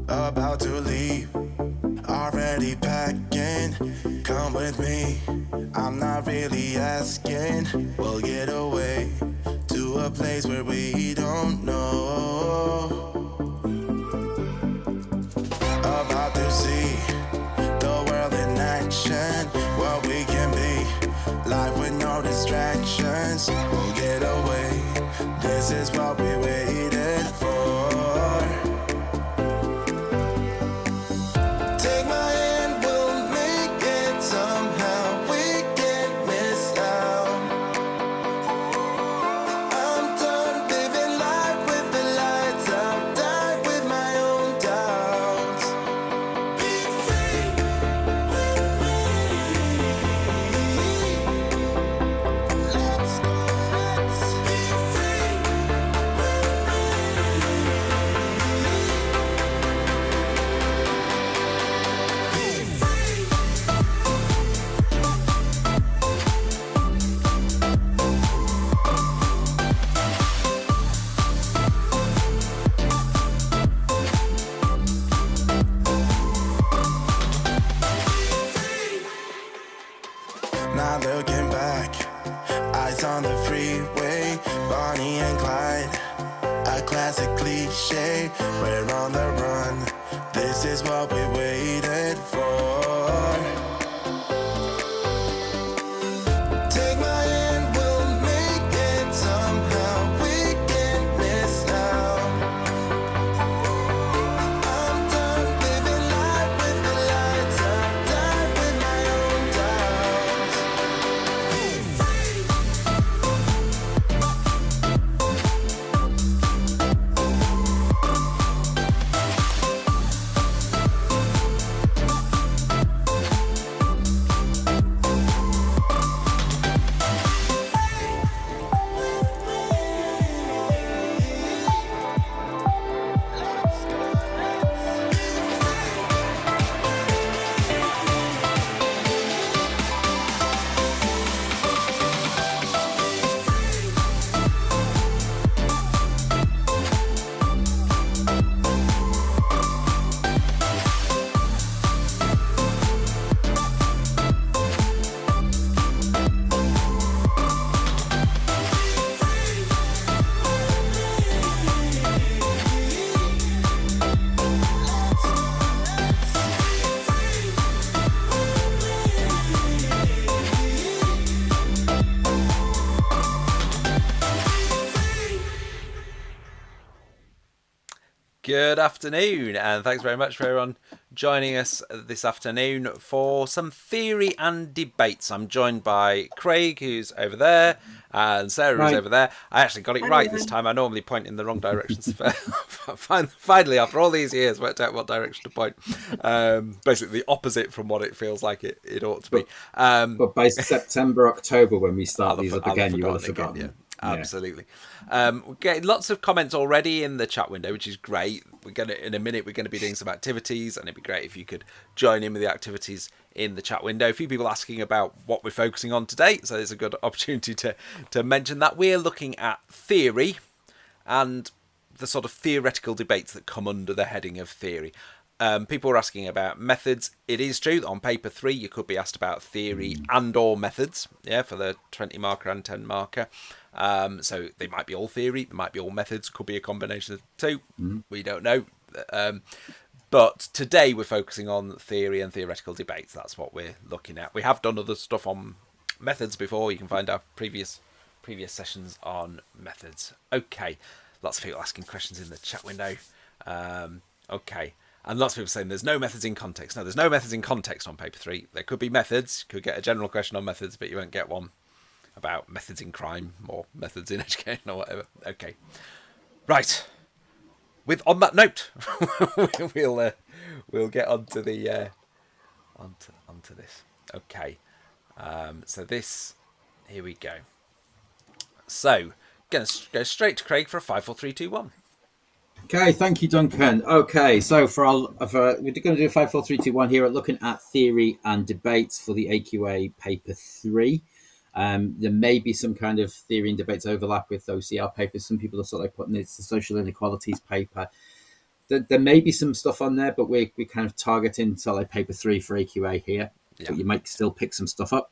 about to leave, already packing. Come with me, I'm not really asking. We'll get away to a place where we don't know. About to see the world in action, what we can be, life with no distractions. We'll get away, this is what we waited for. Take my hand, we'll make it somehow. We can't miss out. I'm done living life with the lights out. Die with my own doubts. Be free with me. Let's go. Let's be free with me. Be free. Not looking back, eyes on the freeway, Bonnie and Clyde, a classic cliche. We're on the run, this is what we waited for. Take my hand, we'll make it somehow. We can't miss out. I'm done living life with the lights out. Die with my own doubts. Be free. Good afternoon, and thanks very much for everyone joining us this afternoon for some theory and debates. I'm joined by Craig, who's over there, and Sarah, who's over there. I actually got it right this time. I normally point in the wrong directions. Finally, after all these years, worked out what direction to point. Basically, the opposite from what it feels like it ought to be. But by September, October, when we start these up again, you will have forgotten. Again, yeah. Absolutely. We're getting lots of comments already in the chat window, which is great. In a minute, we're going to be doing some activities, and it'd be great if you could join in with the activities in the chat window. A few people asking about what we're focusing on today, so there's a good opportunity to mention that. We're looking at theory and the sort of theoretical debates that come under the heading of theory. People are asking about methods. It is true that on paper 3 you could be asked about theory and or methods, for the 20 marker and 10 marker. So they might be all theory, they might be all methods, could be a combination of the two. We don't know. But today we're focusing on theory and theoretical debates. That's what we're looking at. We have done other stuff on methods before. You can find our previous sessions on methods. Okay, lots of people asking questions in the chat window. Okay. And lots of people saying there's no methods in context. No, there's no methods in context on paper 3. There could be methods. You could get a general question on methods, but you won't get one about methods in crime or methods in education or whatever. Okay. Right. On that note, we'll get onto the onto this. Okay. So this, here we go. So, going to go straight to Craig for a 5, 4, 3, 2, 1. Okay, thank you, Duncan. Okay, so we're going to do a 5, 4, 3, 2, 1 here at looking at theory and debates for the AQA paper 3. There may be some kind of theory and debates overlap with OCR papers. Some people are sort of putting it's the social inequalities paper. there may be some stuff on there, but we're kind of targeting so like paper 3 for AQA here. Yeah. But you might still pick some stuff up.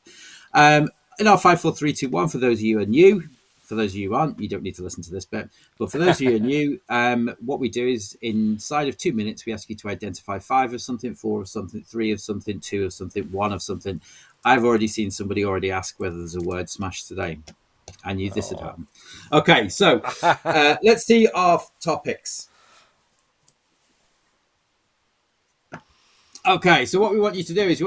In our 5, 4, 3, 2, 1, for those of you who are new, for those of you who aren't, you don't need to listen to this bit. But for those of you who are new, what we do is inside of 2 minutes, we ask you to identify 5 of something, 4 of something, 3 of something, 2 of something, 1 of something. I've already seen somebody already ask whether there's a word smash today. I knew this would happen. Okay, so let's see our topics. Okay, so what we want you to do is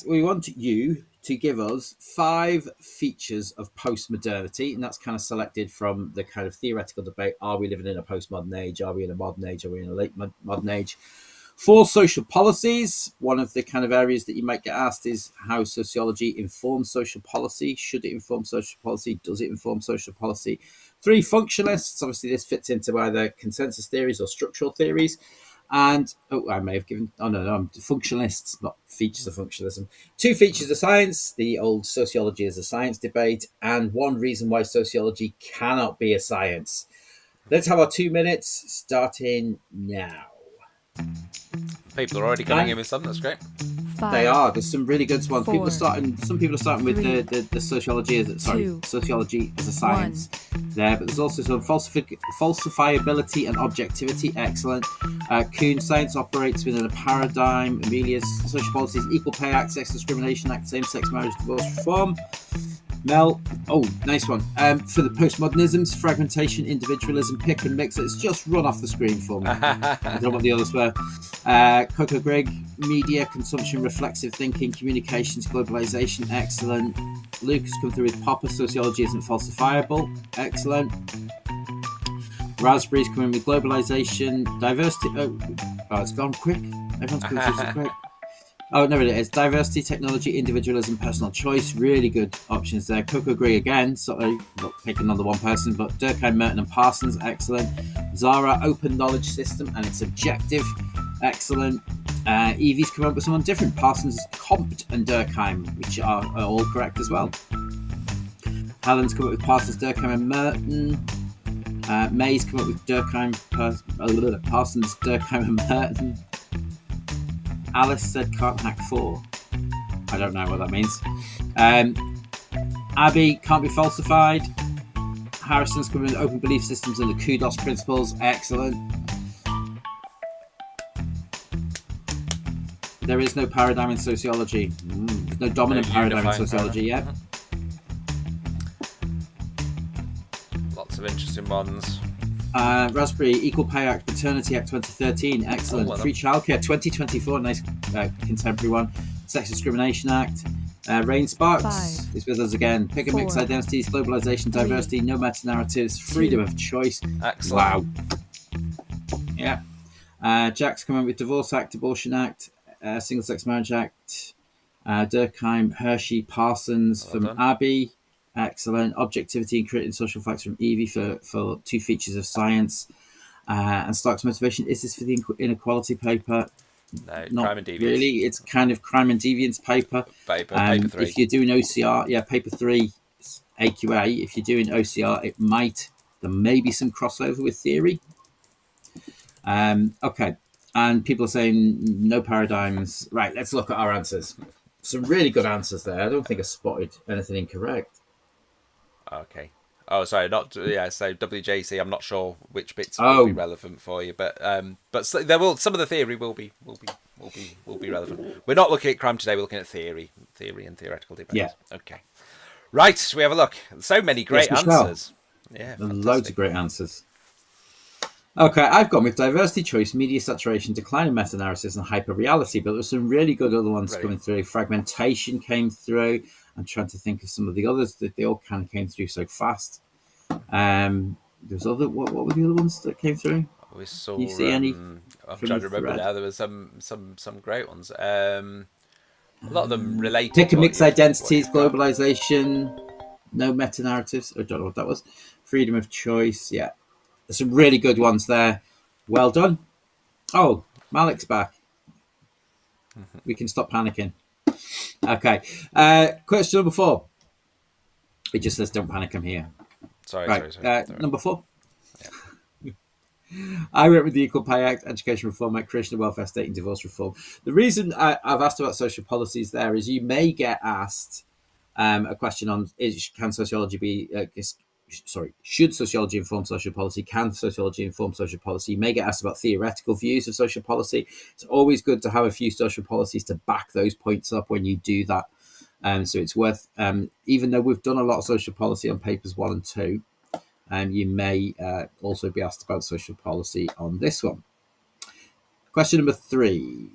we want you to give us 5 features of postmodernity, and that's kind of selected from the kind of theoretical debate: are we living in a postmodern age? Are we in a modern age? Are we in a late modern age? 4 social policies. One of the kind of areas that you might get asked is how sociology informs social policy. Should it inform social policy? Does it inform social policy? 3 functionalists. Obviously, this fits into either consensus theories or structural theories. And I may have given functionalists, not features of functionalism. 2 features of science, the old sociology as a science debate, and 1 reason why sociology cannot be a science. Let's have our 2 minutes starting now. People are already coming in with some. That's great. 5, They are. There's some really good ones. 4, Some people are starting with 3, the sociology as sociology as a science. 1. There, but there's also some falsifiability and objectivity. Excellent. Kuhn, science operates within a paradigm. Amelia's social policies: Equal Pay Act, Sex Discrimination Act, Same-Sex Marriage, Divorce Reform. Mel, nice one. For the postmodernisms: fragmentation, individualism, pick and mix. It's just run off the screen for me. I don't know what the others were. Coco Grigg, media, consumption, reflexive thinking, communications, globalization. Excellent. Luke has come through with Popper, sociology isn't falsifiable. Excellent. Raspberry's coming with globalization, diversity. It's gone quick. Everyone's coming through so quick. Oh, no, it is. Diversity, technology, individualism, personal choice. Really good options there. Coco Grigg again. Sorry, not picking another one person, but Durkheim, Merton, and Parsons. Excellent. Zara, open knowledge system and its objective. Excellent. Evie's come up with someone different. Parsons, Compt, and Durkheim, which are all correct as well. Helen's come up with Parsons, Durkheim, and Merton. May's come up with Durkheim, Parsons, Durkheim, and Merton. Alice said can't hack 4. I don't know what that means. Abby, can't be falsified. Harrison's coming with open belief systems and the kudos principles. Excellent. There is no paradigm in sociology. There's no dominant paradigm in sociology yet. Lots of interesting ones. Raspberry, Equal Pay Act, Paternity Act 2013, excellent. Free Childcare 2024, nice contemporary one. Sex Discrimination Act. Rain Sparks is with us again. Pick and mix identities, globalization, diversity, no meta narratives, freedom of choice. Excellent. Wow. Yeah. Jack's coming with Divorce Act, Abortion Act, Single Sex Marriage Act. Durkheim, Hershey, Parsons from Abbey. Excellent. Objectivity and creating social facts from Evie for 2 features of science. And Stark's motivation. Is this for the inequality paper? No, not crime and deviance. Really. It's kind of crime and deviance paper. Paper 3. If you're doing OCR, paper 3, AQA. If you're doing OCR, there may be some crossover with theory. Okay. And people are saying no paradigms. Right, let's look at our answers. Some really good answers there. I don't think I spotted anything incorrect. Okay. Oh, sorry, not So WJC. I'm not sure which bits will be relevant for you, but there will some of the theory will be relevant. We're not looking at crime today. We're looking at theory and theoretical debates. Yeah. Okay. Right. So we have a look. So many great answers. Yeah. Loads of great answers. Okay, I've gone with diversity, choice, media saturation, decline in meta-narratives, and hyper-reality, but there's some really good other ones coming through. Fragmentation came through. I'm trying to think of some of the others that they all kind of came through so fast. There's other. What were the other ones that came through? We saw. You see any? I'm trying to remember now. There was some great ones. A lot of them related. Pick and mix identities, globalization, no meta-narratives. I don't know what that was. Freedom of choice. Yeah. There's some really good ones there. Well done. Oh, Malik's back. We can stop panicking. Okay. Question number 4. It just says don't panic, I'm here. Sorry. Number 4. I went with the Equal Pay Act, Education Reform Act, Creation of Welfare State, and Divorce Reform. The reason I've asked about social policies there is you may get asked a question on can sociology be should sociology inform social policy? Can sociology inform social policy? You may get asked about theoretical views of social policy. It's always good to have a few social policies to back those points up when you do that. So it's worth, even though we've done a lot of social policy on papers 1 and 2, you may also be asked about social policy on this one. Question number 3.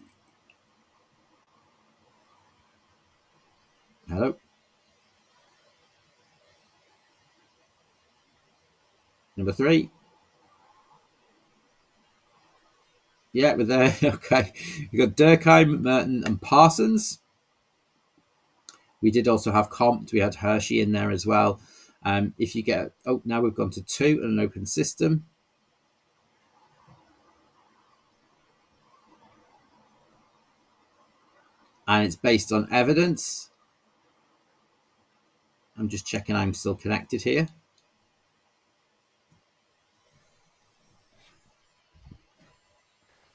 Hello. Number 3. Yeah, we're there. Okay. You've got Durkheim, Merton, and Parsons. We did also have Comte. We had Hershey in there as well. If you get, now we've gone to 2 and an open system. And it's based on evidence. I'm just checking I'm still connected here.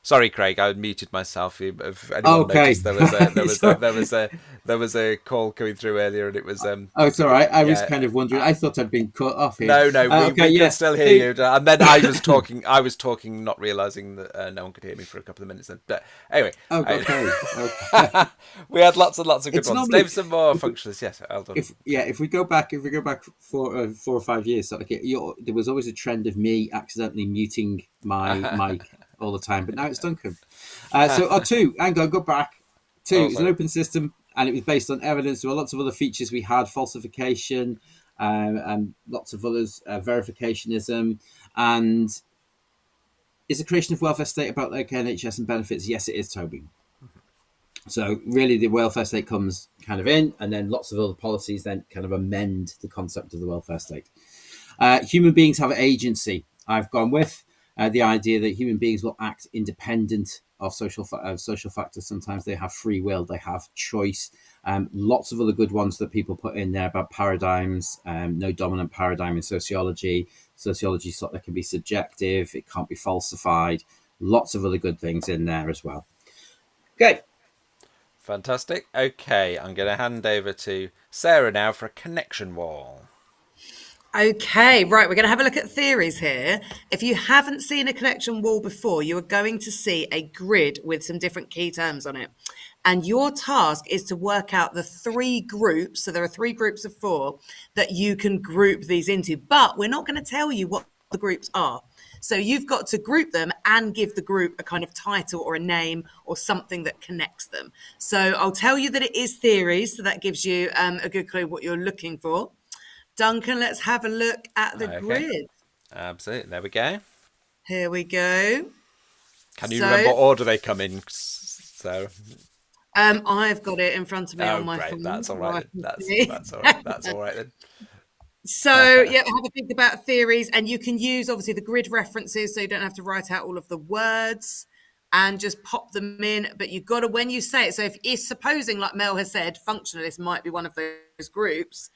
Sorry, Craig, I muted myself. If anyone noticed, there was a call coming through earlier, and it was. It's all right. I was kind of wondering. I thought I'd been cut off here. No, we could still hear you. And then I was talking. not realizing that no one could hear me for a couple of minutes. Then, but anyway. Okay. We had lots and lots of good ones. Name some more functionalists. Yes, well done. If we go back 4 or 5 years, so there was always a trend of me accidentally muting my mic all the time, but now it's Duncan. So 2, hang on, go back. 2 is an open system, and it was based on evidence. There were lots of other features we had, falsification, and lots of others, verificationism, and is the creation of welfare state about like NHS and benefits? Yes, it is, Toby. So really the welfare state comes kind of in, and then lots of other policies then kind of amend the concept of the welfare state. Human beings have agency. I've gone with the idea that human beings will act independent of social factors. Sometimes they have free will, they have choice. Lots of other good ones that people put in there about paradigms. No dominant paradigm in sociology. Sociology that can be subjective. It can't be falsified. Lots of other good things in there as well. Okay. Fantastic. Okay, I'm going to hand over to Sarah now for a connection wall. Okay, right, we're going to have a look at theories here. If you haven't seen a connection wall before, you are going to see a grid with some different key terms on it. And your task is to work out the 3 groups, so there are 3 groups of 4, that you can group these into. But we're not going to tell you what the groups are. So you've got to group them and give the group a kind of title or a name or something that connects them. So I'll tell you that it is theories, so that gives you a good clue what you're looking for. Duncan, let's have a look at the grid. Absolutely. There we go. Here we go. Can you remember what order they come in? So I've got it in front of me on my phone. That's all right. That's all right. That's all right then. So yeah, have a think about theories, and you can use obviously the grid references, so you don't have to write out all of the words and just pop them in. But you've got to, when you say it, so if it's supposing, like Mel has said, functionalists might be one of those groups.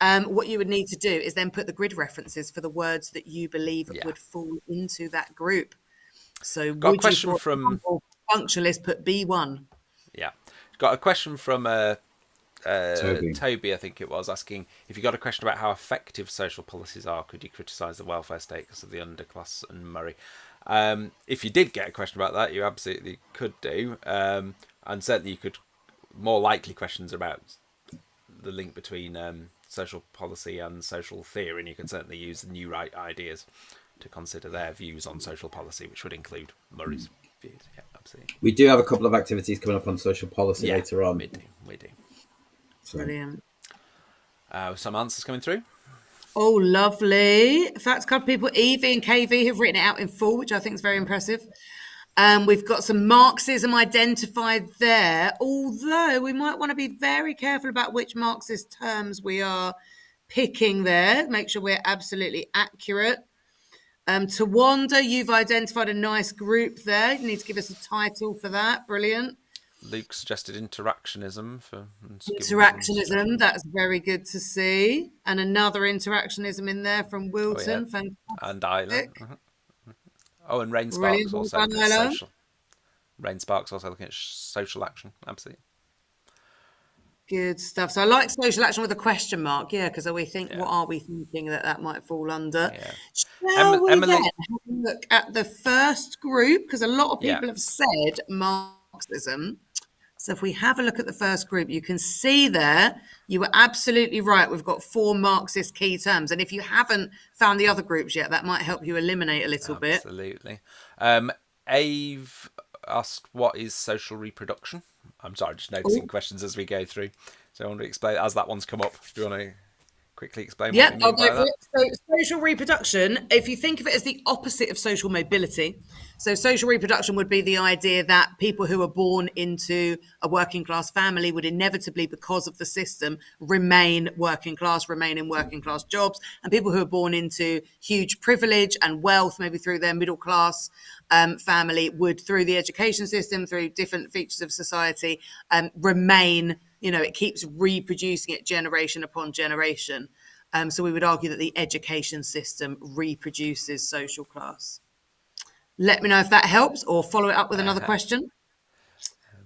What you would need to do is then put the grid references for the words that you believe would fall into that group. So got a question from functionalist, put B1. Yeah. Got a question from Toby, I think it was, asking if you got a question about how effective social policies are, could you criticise the welfare state because of the underclass and Murray? If you did get a question about that, you absolutely could do. And certainly you could, more likely questions about the link between social policy and social theory, and you can certainly use the New Right ideas to consider their views on social policy, which would include Murray's views. Yeah, absolutely. We do have a couple of activities coming up on social policy later on. We do. So. Brilliant. Some answers coming through. Oh, lovely. Facts Card people, Evie and KV have written it out in full, which I think is very impressive. We've got some Marxism identified there, although we might want to be very careful about which Marxist terms we are picking there. Make sure we're absolutely accurate. Tawanda, you've identified a nice group there. You need to give us a title for that. Brilliant. Luke suggested interactionism. Interactionism, that's very good to see. And another interactionism in there from Wilton. Oh, yeah. And Isla. Oh, and Rain Brilliant. Sparks Well also done, looking at Ella. social. Rain Sparks also looking at social action. Absolutely. Good stuff. So I like social action with a question mark, yeah, because we think, Yeah. what are we thinking that might fall under? Yeah. Shall we then Emily. have a look at the first group? Because a lot of Yeah. people have said Marxism. So if we have a look at the first group, you can see there, you were absolutely right. We've got 4 Marxist key terms. And if you haven't found the other groups yet, that might help you eliminate a little bit. Absolutely. Ave asked, what is social reproduction? I'm sorry, just noticing Oh, questions as we go through. So I want to explain, as that one's come up, do you want to quickly explain what yeah, we I'll mean go by for that? it. So, social reproduction, if you think of it as the opposite of social mobility, so social reproduction would be the idea that people who are born into a working class family would inevitably, because of the system, remain working class, remain in working class jobs. And people who are born into huge privilege and wealth, maybe through their middle class family, would, through the education system, through different features of society, remain. It keeps reproducing it generation upon generation. So we would argue that the education system reproduces social class. Let me know if that helps, or follow it up with another question.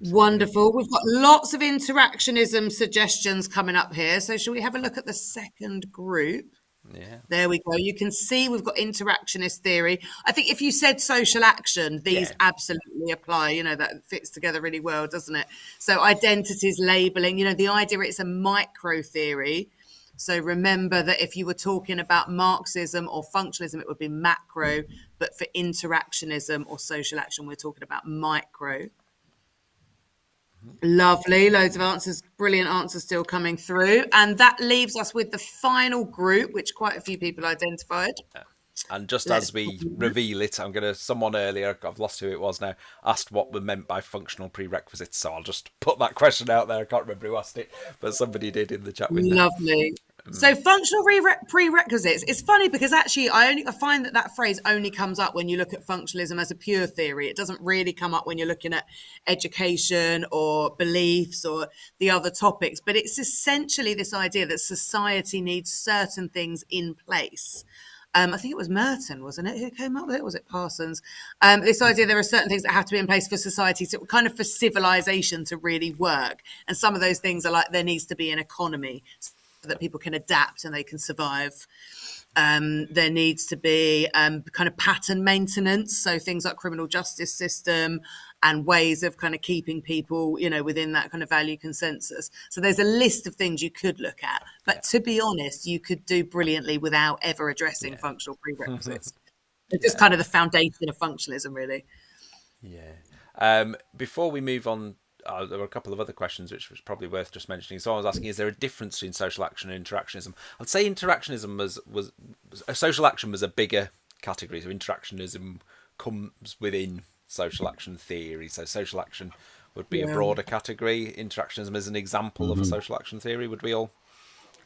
Wonderful. We've got lots of interactionism suggestions coming up here. So shall we have a look at the second group? Yeah. There we go. You can see we've got interactionist theory. I think if you said social action, these Yeah. absolutely apply. That fits together really well, doesn't it? So identities, labeling, the idea it's a micro theory. So remember that if you were talking about Marxism or functionalism, it would be macro. But for interactionism or social action, we're talking about micro. Lovely. Loads of answers. Brilliant answers still coming through. And that leaves us with the final group, which quite a few people identified. And just Let's as we reveal it, someone earlier, I've lost who it was now, asked what were meant by functional prerequisites. So I'll just put that question out there. I can't remember who asked it, but somebody did in the chat window. Lovely. So functional prerequisites. It's funny because actually I find that phrase only comes up when you look at functionalism as a pure theory. It doesn't really come up when you're looking at education or beliefs or the other topics. But it's essentially this idea that society needs certain things in place. I think it was Merton, wasn't it, who came up with it? Was it Parsons? This idea there are certain things that have to be in place for society, to kind of for civilization to really work. And some of those things are like there needs to be an economy so that people can adapt and they can survive. There needs to be kind of pattern maintenance, so things like criminal justice system and ways of kind of keeping people, within that kind of value consensus. So there's a list of things you could look at, but to be honest, you could do brilliantly without ever addressing functional prerequisites. It's just kind of the foundation of functionalism, really. Yeah. Before we move on, there were a couple of other questions which was probably worth just mentioning. Someone was asking, is there a difference between social action and interactionism? I'd say interactionism was social action was a bigger category. So interactionism comes within social action theory. So social action would be a broader category. Interactionism is an example of a social action theory. Would we all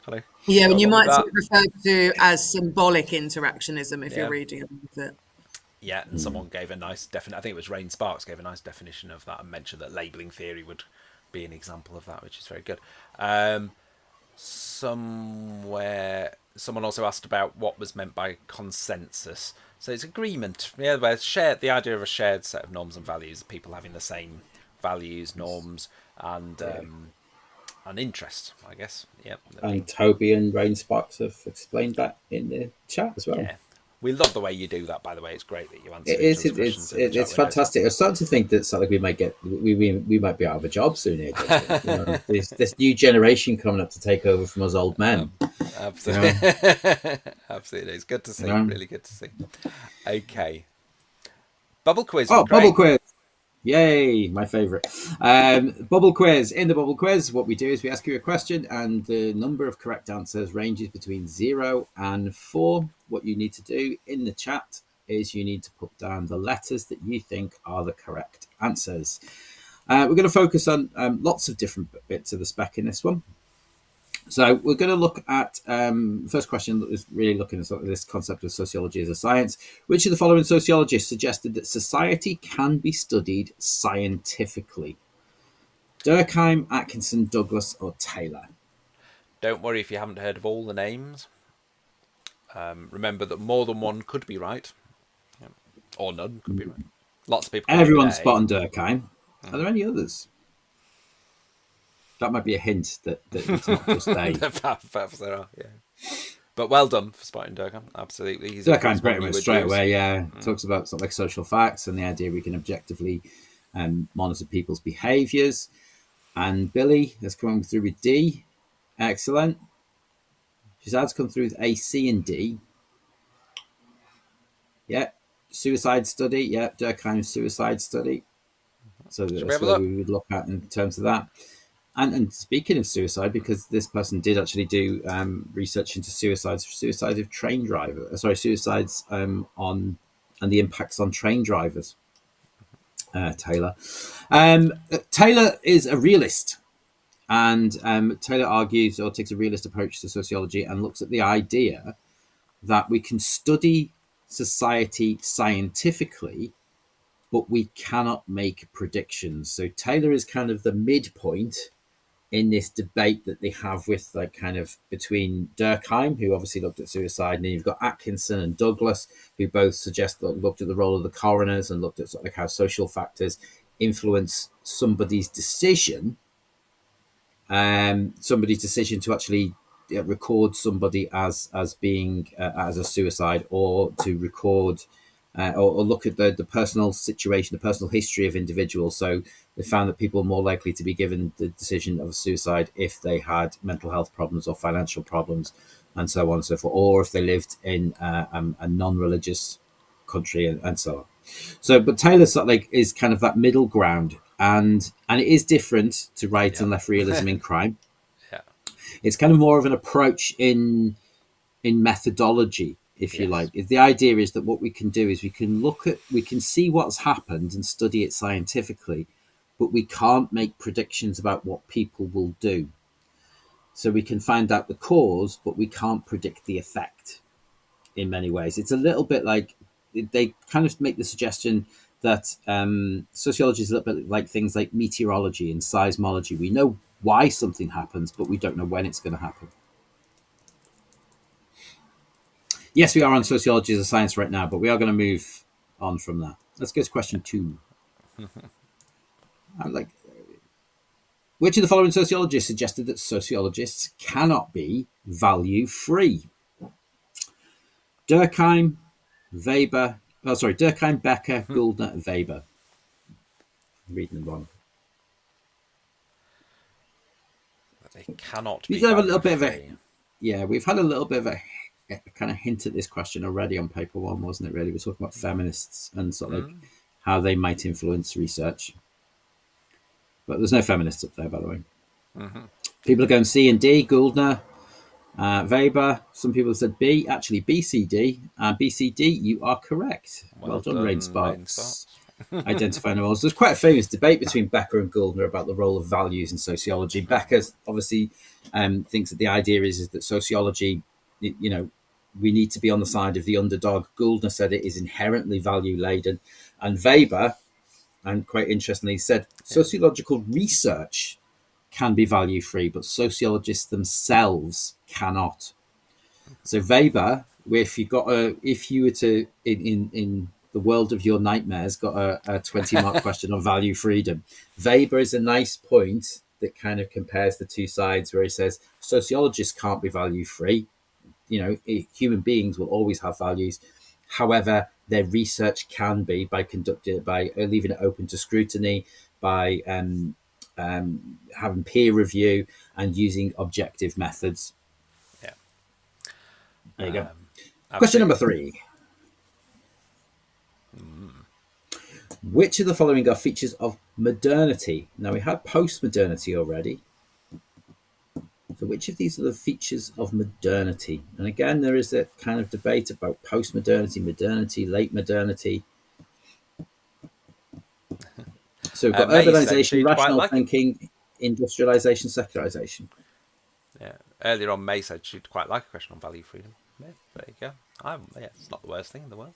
kind of Yeah, and you might that? refer to as symbolic interactionism if you're reading about it. Yeah, and someone gave a nice definition. I think it was Rain Sparks gave a nice definition of that and mentioned that labeling theory would be an example of that, which is very good. Somewhere, someone also asked about what was meant by consensus. So it's agreement, where the idea of a shared set of norms and values, people having the same values, norms, and interests, I guess. Yeah. And Toby and Rain Sparks have explained that in the chat as well. Yeah. We love the way you do that, by the way. It's great that you answer It is. It's fantastic. I'm starting to think that it's like we might be out of a job soon here. This new generation coming up to take over from us old men. Absolutely, absolutely. It's good to see. Really good to see. Okay, bubble quiz. Oh, bubble quiz! Yay, my favourite. Bubble quiz. In the bubble quiz, what we do is we ask you a question, and the number of correct answers ranges between 0 and 4. What you need to do in the chat is you need to put down the letters that you think are the correct answers. We're going to focus on lots of different bits of the spec in this one. So we're going to look at the first question is really looking at this concept of sociology as a science. Which of the following sociologists suggested that society can be studied scientifically? Durkheim, Atkinson, Douglas, or Taylor? Don't worry if you haven't heard of all the names. Remember that more than one could be right. Or none, could be right. Lots of people. Everyone's spot on Durkheim. Are there any others? That might be a hint that it's not just they. Perhaps there are, yeah. But well done for spotting Durkheim. Absolutely. Durkheim's pretty much straight away, yeah. Talks about sort of like social facts and the idea we can objectively monitor people's behaviours. And Billy has come through with D. Excellent. Shazad's come through with A, C, and D. Yeah. Suicide study. Yeah. Durkheim's suicide study. So that's what we would look at in terms of that. And speaking of suicide, because this person did actually do research into suicides of train drivers. Suicides on and the impacts on train drivers. Taylor. Taylor is a realist, and Taylor argues or takes a realist approach to sociology and looks at the idea that we can study society scientifically, but we cannot make predictions. So Taylor is kind of the midpoint in this debate that they have with like kind of between Durkheim, who obviously looked at suicide, and then you've got Atkinson and Douglas, who both suggest that looked at the role of the coroners and looked at sort of like how social factors influence somebody's decision to actually record somebody as being as a suicide, or to record or look at the personal situation, the personal history of individuals. So they found that people are more likely to be given the decision of a suicide if they had mental health problems or financial problems, and so on and so forth, or if they lived in a non-religious country, and so on. So, but Taylor sort of like is kind of that middle ground, and it is different to right and left realism in crime. Yeah, it's kind of more of an approach in methodology, if you like. The idea is that what we can do is we can see what's happened and study it scientifically, but we can't make predictions about what people will do. So we can find out the cause, but we can't predict the effect in many ways. It's a little bit like they kind of make the suggestion that sociology is a little bit like things like meteorology and seismology. We know why something happens, but we don't know when it's going to happen. Yes, we are on sociology as a science right now, but we are going to move on from that. Let's go to question 2. Which of the following sociologists suggested that sociologists cannot be value-free? Durkheim, Weber. Durkheim, Becker, Gouldner, and Weber. I'm reading them wrong. They cannot be. Have a little bit of a. Yeah, we've had a little bit of a kind of hint at this question already on paper 1, wasn't it? Really, we're talking about feminists and sort of like how they might influence research. But there's no feminists up there, by the way. People are going C and D. Gouldner, Weber. Some people have said B. Actually, B, C, D. B, C, D. You are correct. Well done, Rain Sparks. Identifying the roles. There's quite a famous debate between Becker and Gouldner about the role of values in sociology. Becker obviously thinks that the idea is that sociology, we need to be on the side of the underdog. Gouldner said it is inherently value laden, and Weber, and quite interestingly, said sociological research can be value free, but sociologists themselves cannot. So Weber, if you were to in the world of your nightmares, got a 20-mark question on value freedom, Weber is a nice point that kind of compares the two sides, where he says sociologists can't be value free. Human beings will always have values. However, their research can be by leaving it open to scrutiny, by having peer review and using objective methods. Yeah. There you go. Question number 3. Which of the following are features of modernity? Now, we had post-modernity already. So which of these are the features of modernity? And again, there is a kind of debate about post-modernity, modernity, late modernity. So we've got urbanization, rational thinking, industrialization, secularization. Yeah. Earlier on, May said she'd quite like a question on value freedom. Yeah, there you go. It's not the worst thing in the world.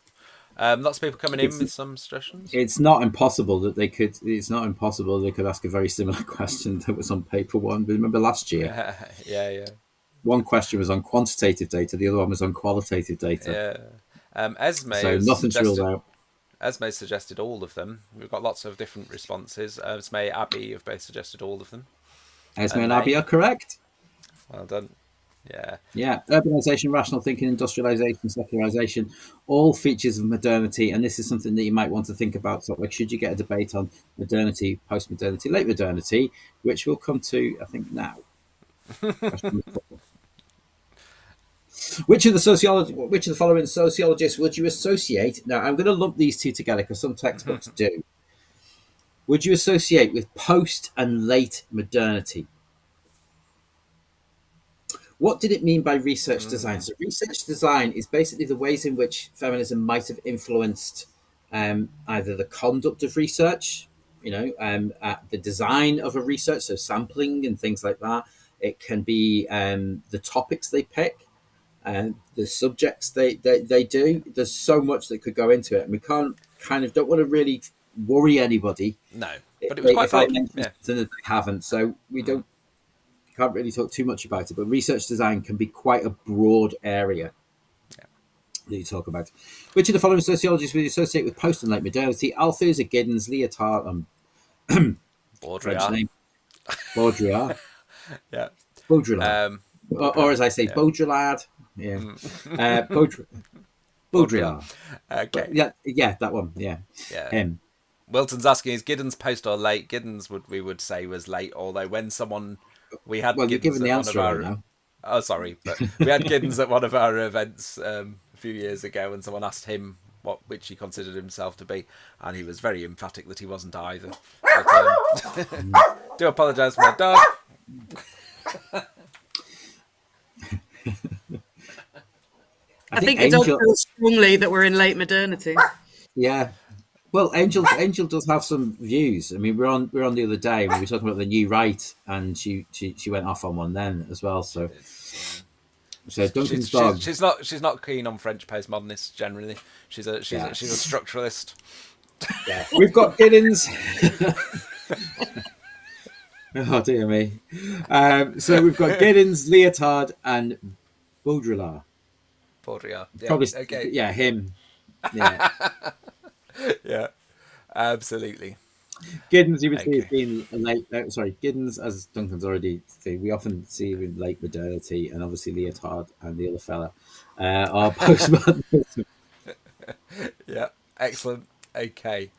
Lots of people coming in with some suggestions. It's not impossible that they could. It's not impossible they could ask a very similar question that was on paper 1. But remember last year? Yeah. One question was on quantitative data. The other one was on qualitative data. Yeah. Esme. So nothing's ruled out. Esme suggested all of them. We've got lots of different responses. Esme, Abby have both suggested all of them. Esme and Nate. Abby are correct. Well done. Yeah. Yeah, urbanization, rational thinking, industrialization, secularization, all features of modernity. And this is something that you might want to think about. Sort of like, should you get a debate on modernity, post-modernity, late modernity, which we'll come to, I think, now. Which of the following sociologists would you associate? Now, I'm going to lump these two together because some textbooks do. Would you associate with post and late modernity? What did it mean by research design? So research design is basically the ways in which feminism might have influenced either the conduct of research, the design of a research, so sampling and things like that. It can be the topics they pick, the subjects they do. There's so much that could go into it, and we don't want to really worry anybody. No, but it was quite fun. Yeah. Something that they haven't, so we can't really talk too much about it, but research design can be quite a broad area that you talk about. Which of the following sociologists would you associate with post and late modernity? Althusser, Giddens, Lyotard, Baudrillard. Baudrillard. Yeah. Baudrillard. Or as I say, Baudrillard. Yeah. Baudrillard. Okay. Yeah, that one. Yeah. Him. Wilton's asking, is Giddens post or late? Giddens we would say was late, although when someone we had you're Giddens giving the at answer one of our, right now. Oh, sorry, but we had Giddens at one of our events a few years ago, and someone asked him which he considered himself to be, and he was very emphatic that he wasn't either. But, do apologise for my dog. I think the dog feels strongly that we're in late modernity. Yeah. Well, Angel does have some views. I mean, we're on the other day when we were talking about the new right, and she went off on one then as well. So Duncan's dog. She's not keen on French postmodernists generally. She's a structuralist. Yeah. We've got Giddens. Oh dear me. So we've got Giddens, Lyotard, and Baudrillard. Baudrillard. Yeah. Probably. Okay. Yeah, him. Yeah. Yeah, absolutely. Giddens, you would see as being late. Giddens, as Duncan's already said, we often see him in late modernity, and obviously Lyotard and the other fella are postmodernism. Yeah, excellent. Okay.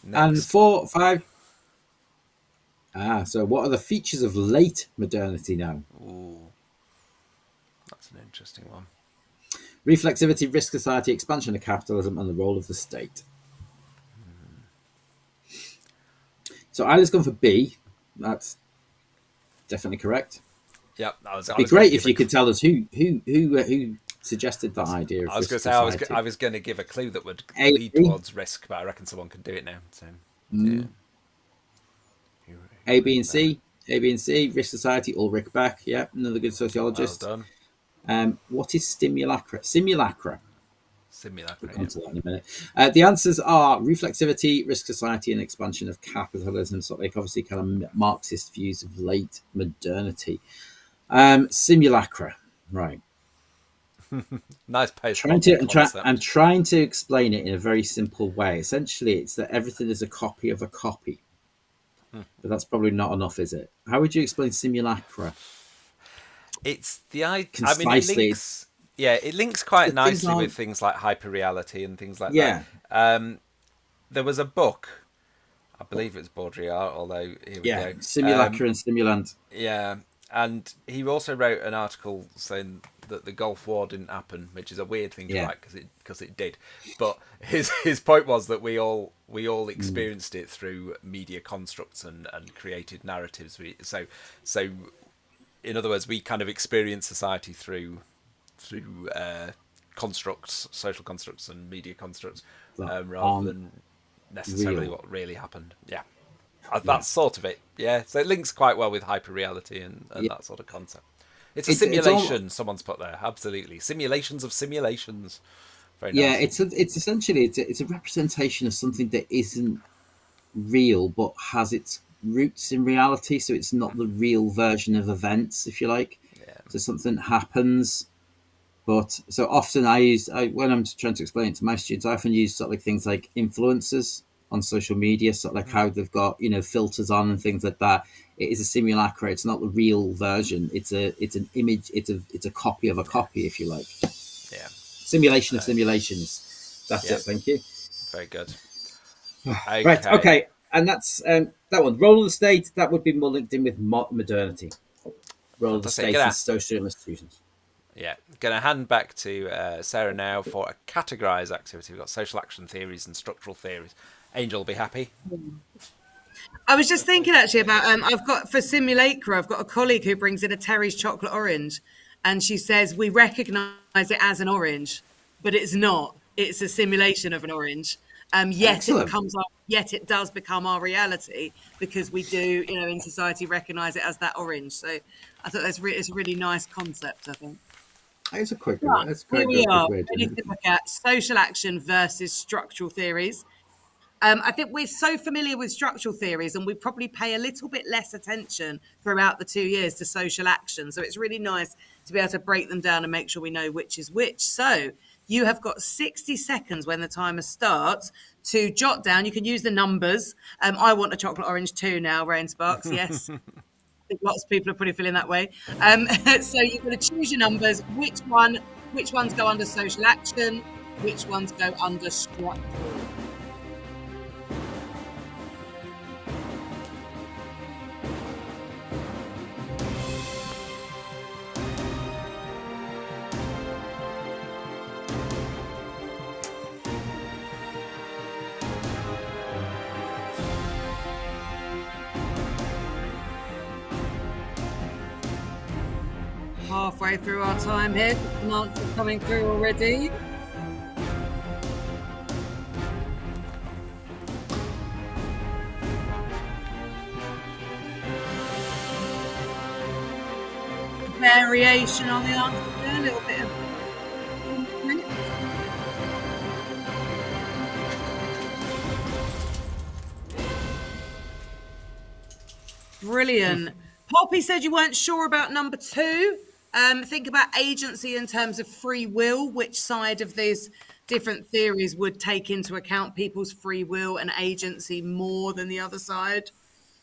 Next. And 4, 5. So what are the features of late modernity now? Ooh, that's an interesting one. Reflexivity, risk society, expansion of capitalism, and the role of the state. So Isla's gone for B. That's definitely correct. Yeah, it'd be great if you could tell us who suggested that idea. I was going to say I was going to give a clue that would lead towards risk, but I reckon someone can do it now. So, yeah. A, B, and C. Risk society, Ulrich Beck. Yeah, another good sociologist. Well done. What is simulacra? Simulacra. We'll come to that in a minute. The answers are reflexivity, risk society, and expansion of capitalism. So like obviously kind of Marxist views of late modernity. Simulacra, right? Nice post. I'm trying to explain it in a very simple way. Essentially, it's that everything is a copy of a copy. But that's probably not enough, is it? How would you explain simulacra? It's the idea. I mean, it links quite nicely with things like hyperreality and things like that. There was a book, I believe it's Baudrillard, although here we go. Simulacra and Simulant. Yeah, and he also wrote an article saying that the Gulf War didn't happen, which is a weird thing to write because it did. But his point was that we all experienced it through media constructs and created narratives. So in other words, we kind of experience society through constructs, social constructs and media constructs, rather than necessarily what really happened. Yeah. That's sort of it. Yeah. So it links quite well with hyperreality and that sort of concept. It's a simulation, someone's put there. Absolutely. Simulations of simulations. Very nice. Yeah, it's essentially it's a representation of something that isn't real but has its roots in reality. So it's not the real version of events, if you like. Yeah. So something happens But so often when I'm trying to explain it to my students, I often use sort of like things like influencers on social media, sort of like how they've got filters on and things like that. It is a simulacra. It's not the real version. It's an image. It's a copy of a copy, if you like. Yeah. Simulation of simulations. That's Yeah. it. Thank you. Very good. Right. Okay. And that's that one. Role of the state. That would be more linked in with modernity. Role of the Fantastic. state and social institutions. Yeah, going to hand back to Sarah now for a categorise activity. We've got social action theories and structural theories. Angel will be happy. I was just thinking actually about I've got for simulacra, I've got a colleague who brings in a Terry's chocolate orange, and she says we recognise it as an orange, but it's not. It's a simulation of an orange. Yet it does become our reality because we do, in society recognise it as that orange. So I thought it's a really nice concept, I think. It's a quick. Right, That's here quite we good. are. Ready to look at social action versus structural theories. I think we're so familiar with structural theories and we probably pay a little bit less attention throughout the 2 years to social action. So it's really nice to be able to break them down and make sure we know which is which. So you have got 60 seconds when the timer starts to jot down. You can use the numbers. I want a chocolate orange too now, Rain Sparks. Yes. Lots of people are probably feeling that way. So you've got to choose your numbers. Which ones go under social action? Which ones go under structural? Halfway through our time here, some answers coming through already. Variation on the answer there, a little bit of. Brilliant. Poppy said you weren't sure about number 2. Think about agency in terms of free will. Which side of these different theories would take into account people's free will and agency more than the other side?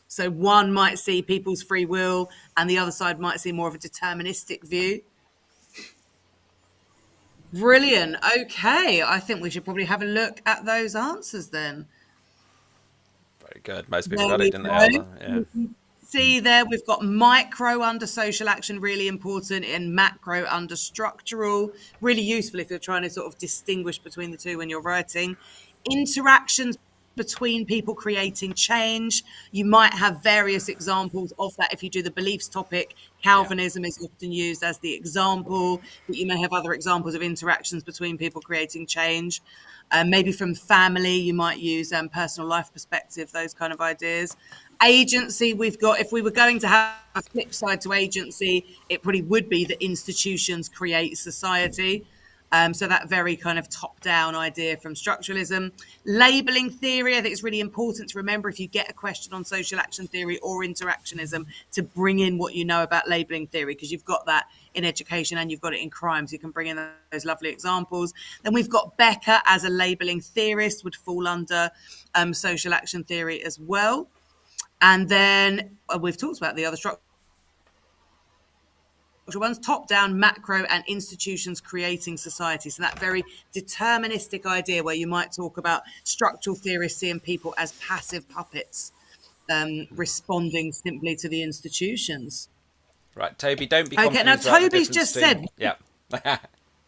So one might see people's free will and the other side might see more of a deterministic view. Brilliant. Okay. I think we should probably have a look at those answers then. Very good. Most people got it, didn't they? Yeah. See there, we've got micro under social action, really important, and macro under structural. Really useful if you're trying to sort of distinguish between the two when you're writing. Interactions between people creating change. You might have various examples of that. If you do the beliefs topic, Calvinism is often used as the example, but you may have other examples of interactions between people creating change. Maybe from family, you might use personal life perspective, those kind of ideas. Agency, we've got, if we were going to have a flip side to agency, it probably would be that institutions create society. So that very kind of top-down idea from structuralism. Labeling theory, I think it's really important to remember if you get a question on social action theory or interactionism to bring in what you know about labeling theory, because you've got that in education and you've got it in crime, so you can bring in those lovely examples. Then we've got Becker as a labeling theorist, would fall under social action theory as well. And then we've talked about the other structural ones, top-down, macro, and institutions creating society. So that very deterministic idea where you might talk about structural theorists seeing people as passive puppets, responding simply to the institutions. Right, Toby, don't be confused. Okay, now Toby's just said... Yeah.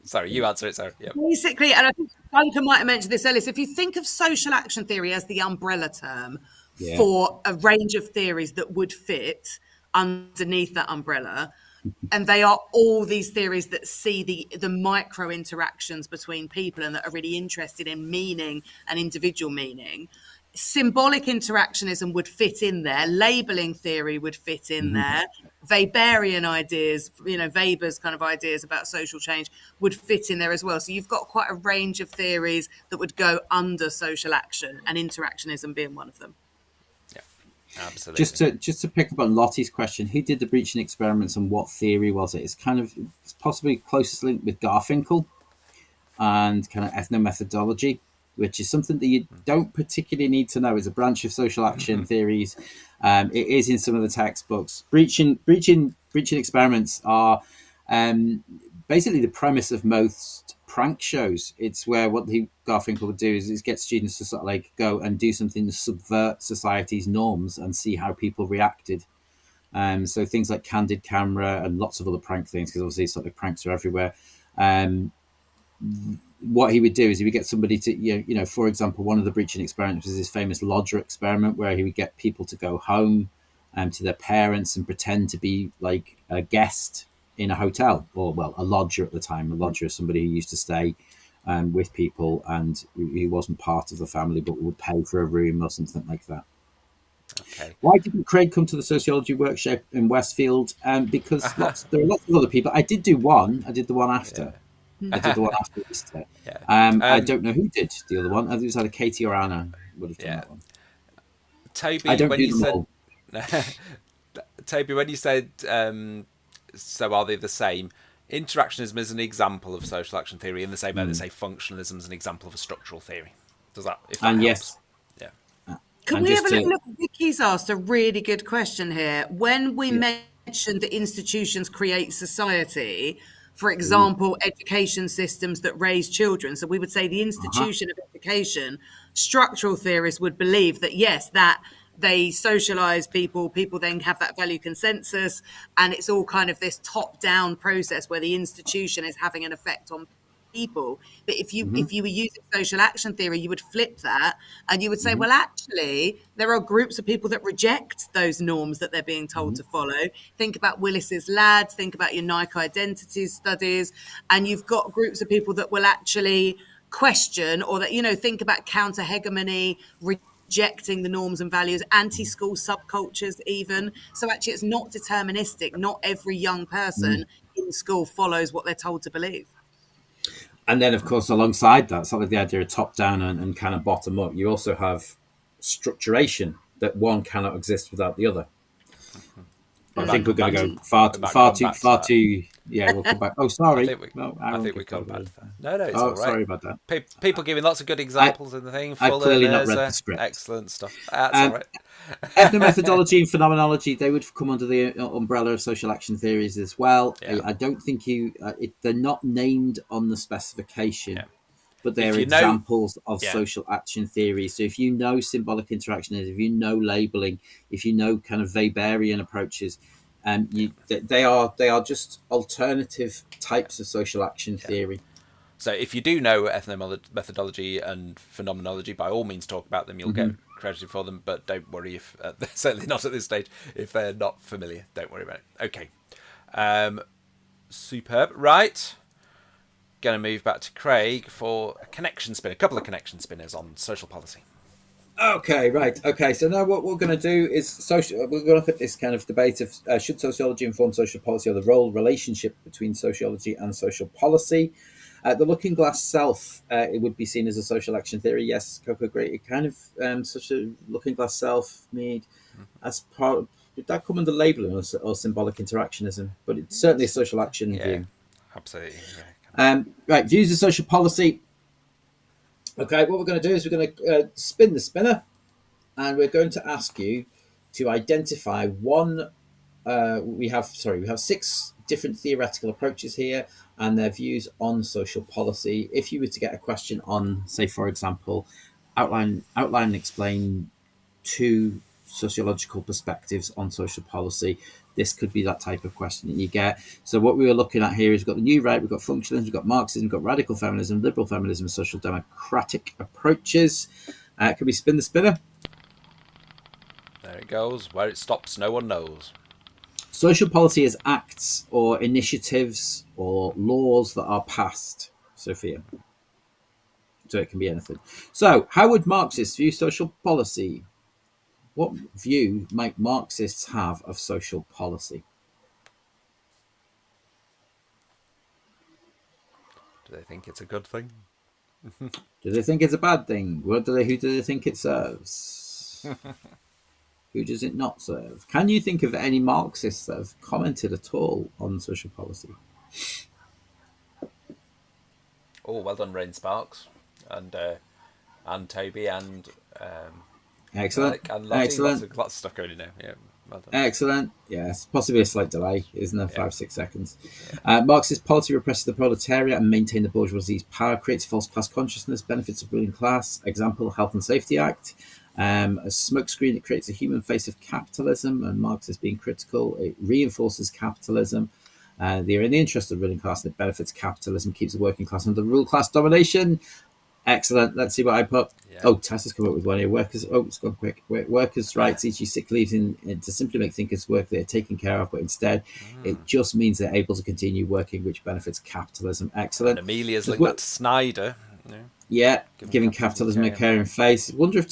Sorry, you answer it, Sarah. Yep. Basically, and I think Duncan might have mentioned this earlier, so if you think of social action theory as the umbrella term for a range of theories that would fit underneath that umbrella, and they are all these theories that see the micro interactions between people and that are really interested in meaning and individual meaning. Symbolic interactionism would fit in there. Labeling theory would fit in there. Weberian ideas, Weber's kind of ideas about social change would fit in there as well. So you've got quite a range of theories that would go under social action, and interactionism being one of them. Yeah. Absolutely. Just to pick up on Lottie's question, who did the breaching experiments and what theory was it? It's possibly closest linked with Garfinkel and kind of ethnomethodology, which is something that you don't particularly need to know. It's a branch of social action theories. It is in some of the textbooks. Breaching experiments are basically the premise of most prank shows. It's where what Garfinkel would do is get students to sort of like go and do something to subvert society's norms and see how people reacted. So things like Candid Camera and lots of other prank things, because obviously sort of pranks are everywhere. What he would do is he would get somebody to, for example, one of the breaching experiments was his famous lodger experiment, where he would get people to go home to their parents and pretend to be like a guest in a hotel, or well, a lodger at the time. A lodger is somebody who used to stay with people and he wasn't part of the family but would pay for a room or something like that. Okay. Why didn't Craig come to the sociology workshop in Westfield? Because there are lots of other people. I did do one. I did the one after. I did the one after Easter. Yeah. I don't know who did the other one. I think it was either Katie or Anna would have done that one. Toby, I don't when do you them said all. Toby, when you said so are they the same? Interactionism is an example of social action theory in the same way that say functionalism is an example of a structural theory. Does that? If that And helps? yes, Yeah. Can and we have just a to- little look? Vicky's asked a really good question here. When we mentioned that institutions create society, for example, education systems that raise children, so we would say the institution of education, structural theorists would believe that, yes, that they socialize people then have that value consensus, and it's all kind of this top-down process where the institution is having an effect on people. But if you were using social action theory, you would flip that and you would say, well, actually, there are groups of people that reject those norms that they're being told to follow. Think about Willis's Lads, think about your Nike identity studies, and you've got groups of people that will actually question, or that, think about counter hegemony, rejecting the norms and values, anti-school subcultures even. So actually it's not deterministic. Not every young person in school follows what they're told to believe. And then, of course, alongside that, sort of the idea of top down and kind of bottom up, you also have structuration, that one cannot exist without the other. I think we're going to go far too. Yeah, we'll come back. Oh, sorry. I think we come back to that. No, it's all right. Sorry about that. People giving lots of good examples in the thing. I've clearly not read the script. Excellent stuff. That's all right. Ethnomethodology and phenomenology, they would come under the umbrella of social action theories as well. Yeah. I don't think they're not named on the specification, but they're If you know- examples of social action theories. So if you know symbolic interactionism, if you know labeling, if you know kind of Weberian approaches, they are just alternative types of social action theory. So if you do know ethnomethodology and phenomenology, by all means talk about them. You'll get credited for them, but don't worry if certainly not at this stage if they're not familiar. Don't worry about it. Okay, superb. Right, going to move back to Craig for a couple of connection spinners on social policy. Okay, right. Okay, so now what we're going to do is we're going to look at this kind of debate of should sociology inform social policy, or the relationship between sociology and social policy. The Looking Glass Self, it would be seen as a social action theory. Yes, Coco, great. It kind of such a Looking Glass Self made as part. Would that come under labeling or symbolic interactionism? But it's certainly a social action view. Absolutely. Right, views of social policy. Okay, what we're going to do is we're going to spin the spinner, and we're going to ask you to identify one. We have 6 different theoretical approaches here and their views on social policy. If you were to get a question on, say, for example, outline and explain 2 sociological perspectives on social policy, this could be that type of question that you get. So what we were looking at here is we've got the new right, we've got functionalism, we've got Marxism, we've got radical feminism, liberal feminism, social democratic approaches. Can we spin the spinner? There it goes. Where it stops, no one knows. Social policy is acts or initiatives or laws that are passed, Sophia. So it can be anything. So how would Marxists view social policy? What view might Marxists have of social policy? Do they think it's a good thing? Do they think it's a bad thing? Who do they think it serves? Who does it not serve? Can you think of any Marxists that have commented at all on social policy? Oh, well done, Rain Sparks, and Toby, and Excellent. Alec, and Lottie. Excellent. Lots of stuff going in there. Yeah, well done. Excellent. Yes, possibly a slight delay, isn't there? Yeah. 5-6 seconds. Marxist policy represses the proletariat and maintain the bourgeoisie's power, creates false class consciousness, benefits of ruling class. Example, Health and Safety Act. A smokescreen that creates a human face of capitalism, and Marx is being critical. It reinforces capitalism. They're in the interest of ruling class, and it benefits capitalism, keeps the working class under rule class domination. Excellent. Let's see what I put. Yeah. Oh, Tess has come up with one here. Workers. Oh, it's gone quick. Workers' rights, e.g., sick leaves, in to simply make thinkers work they're taken care of, but instead it just means they're able to continue working, which benefits capitalism. Excellent. And Amelia's linked that to Snyder. Yeah, giving capitalism a caring face. Wonder if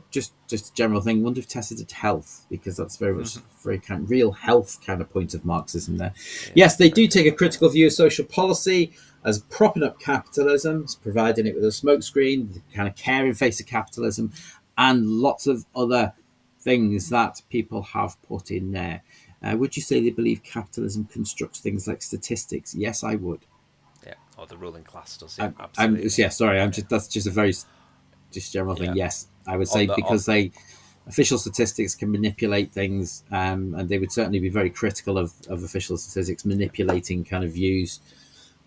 just a general thing. Wonder if Tessa did health, because that's very much very kind of real health kind of point of Marxism there. Yes, they do take a critical view of social policy as propping up capitalism, providing it with a smokescreen, the kind of caring face of capitalism, and lots of other things that people have put in there. Would you say they believe capitalism constructs things like statistics? Yes, I would. Yeah, or the ruling class does. Yeah, absolutely. That's just a very just general thing. Yeah. Yes, I would say because official statistics can manipulate things, and they would certainly be very critical of official statistics manipulating kind of views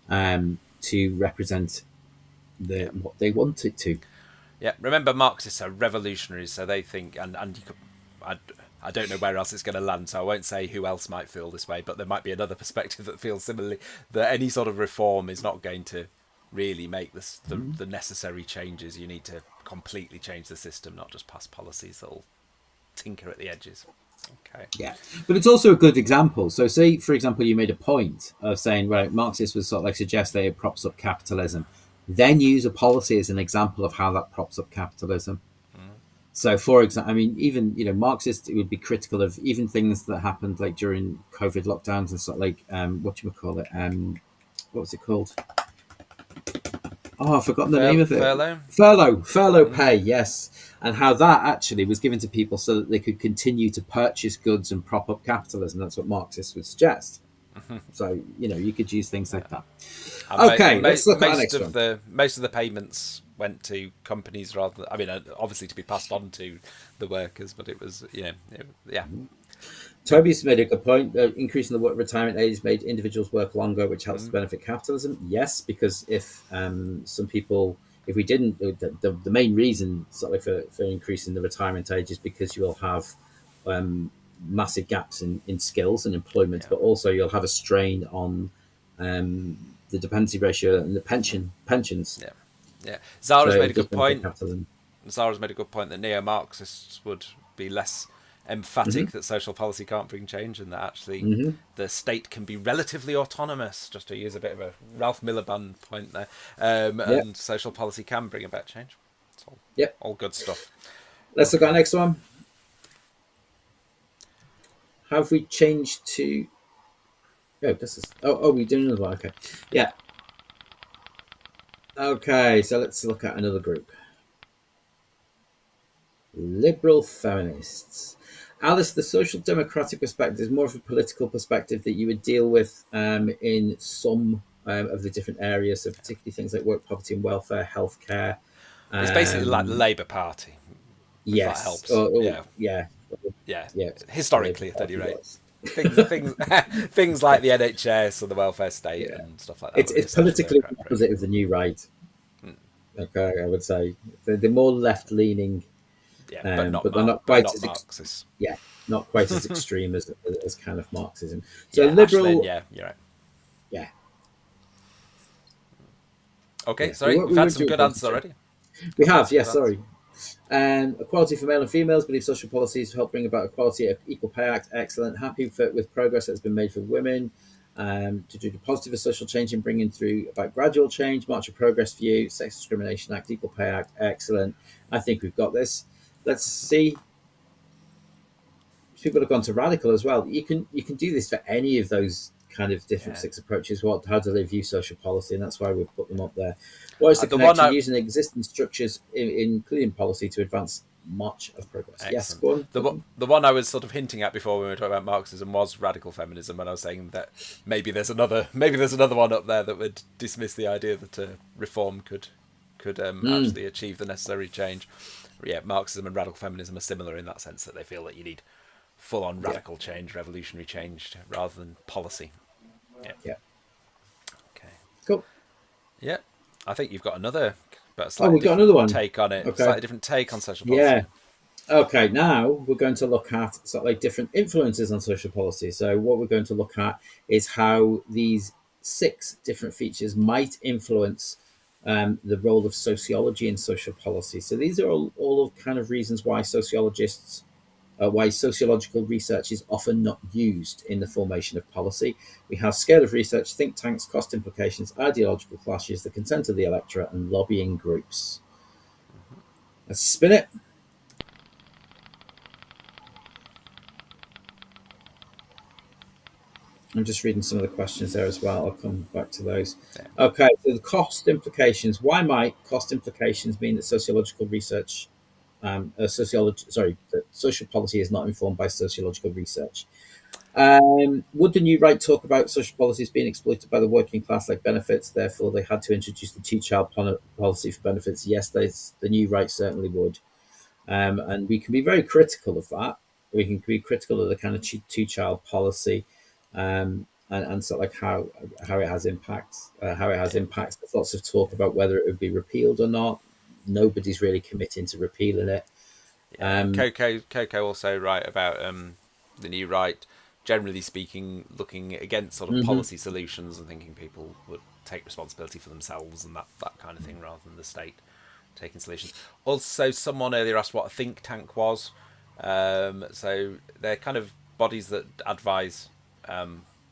to represent what they want it to. Yeah, remember Marxists are revolutionaries, so they think, and you could, I don't know where else it's going to land, so I won't say who else might feel this way, but there might be another perspective that feels similarly, that any sort of reform is not going to really make the necessary changes. You need to completely change the system, not just pass policies that will tinker at the edges. Okay. Yeah, but it's also a good example. So say, for example, you made a point of saying, right, Marxists would sort of like suggest that it props up capitalism. Then use a policy as an example of how that props up capitalism. So, for example, I mean, even, Marxists would be critical of even things that happened like during COVID lockdowns and sort of like, what was it called? Oh, I've forgotten the name of it. Furlough pay, yes. And how that actually was given to people so that they could continue to purchase goods and prop up capitalism. That's what Marxists would suggest. So, you could use things like that. Okay, let's look at the next one. Most of the payments went to companies rather than, I mean, obviously to be passed on to the workers, but it was, yeah. Toby's made a good point. Increasing the retirement age made individuals work longer, which helps to benefit capitalism. Yes, because if some people, if we didn't, the main reason sort of for increasing the retirement age is because you will have massive gaps in skills and employment, but also you'll have a strain on the dependency ratio and the pensions. Yeah. Zara's made a good point. Zara's made a good point that neo-Marxists would be less emphatic that social policy can't bring change, and that actually the state can be relatively autonomous, just to use a bit of a Ralph Miliband point there, and social policy can bring about change. It's all good stuff. Let's look at the next one. Have we changed to... we're doing another one. Okay. Yeah. Okay, so let's look at another group. Liberal feminists. Alice, the social democratic perspective is more of a political perspective that you would deal with in some of the different areas, so particularly things like work, poverty and welfare, healthcare. It's basically like the Labour Party. Yes. That helps. Yeah. Historically, at any rate. Things like the NHS or the welfare state and stuff like that. It's politically the opposite of the new right. Okay, I would say they're more left-leaning, but they're not quite as Marxist. Not quite as extreme as kind of Marxism. So liberal, you're right. Yeah. Okay, sorry, we've had some good answers already. We have, yes. Sorry. Equality for male and females. Believe social policies help bring about equality. Equal Pay Act. Excellent. Happy with progress that's been made for women. To do the positive of social change and bringing through about gradual change. March of Progress View. Sex Discrimination Act. Equal Pay Act. Excellent. I think we've got this. Let's see. People have gone to radical as well. You can do this for any of those kind of different 6 approaches. How do they view social policy? And that's why we've put them up there. What is the connection using existing structures, including policy, to advance much of progress. Excellent. Yes, go on. The one I was sort of hinting at before when we were talking about Marxism was radical feminism, and I was saying that maybe there's another one up there that would dismiss the idea that reform could actually achieve the necessary change. Yeah, Marxism and radical feminism are similar in that sense, that they feel that you need full-on radical change, revolutionary change, rather than policy. Yeah. Okay. Cool. Yeah, I think you've got another, but a Oh, slightly we've got another one. take on it. Okay. Slightly different take on social policy. Yeah. Okay, now we're going to look at sort of like different influences on social policy. So what we're going to look at is how these 6 different features might influence the role of sociology in social policy. So these are all of kind of reasons why why sociological research is often not used in the formation of policy. We have scale of research, think tanks, cost implications, ideological clashes, the consent of the electorate, and lobbying groups. Let's spin it. I'm just reading some of the questions there as well. I'll come back to those. Okay, so the cost implications. Why might cost implications mean that sociological research, that social policy is not informed by sociological research? Would the new right talk about social policies being exploited by the working class like benefits? Therefore, they had to introduce the two-child policy for benefits. Yes, the new right certainly would. And we can be very critical of that. We can be critical of the kind of two-child policy. And sort of like how it has impacts. There's lots of talk about whether it would be repealed or not. Nobody's really committing to repealing it. Coco also right about the new right, generally speaking, looking against sort of policy solutions and thinking people would take responsibility for themselves and that kind of thing, rather than the state taking solutions. Also, someone earlier asked what a think tank was. So they're kind of bodies that advise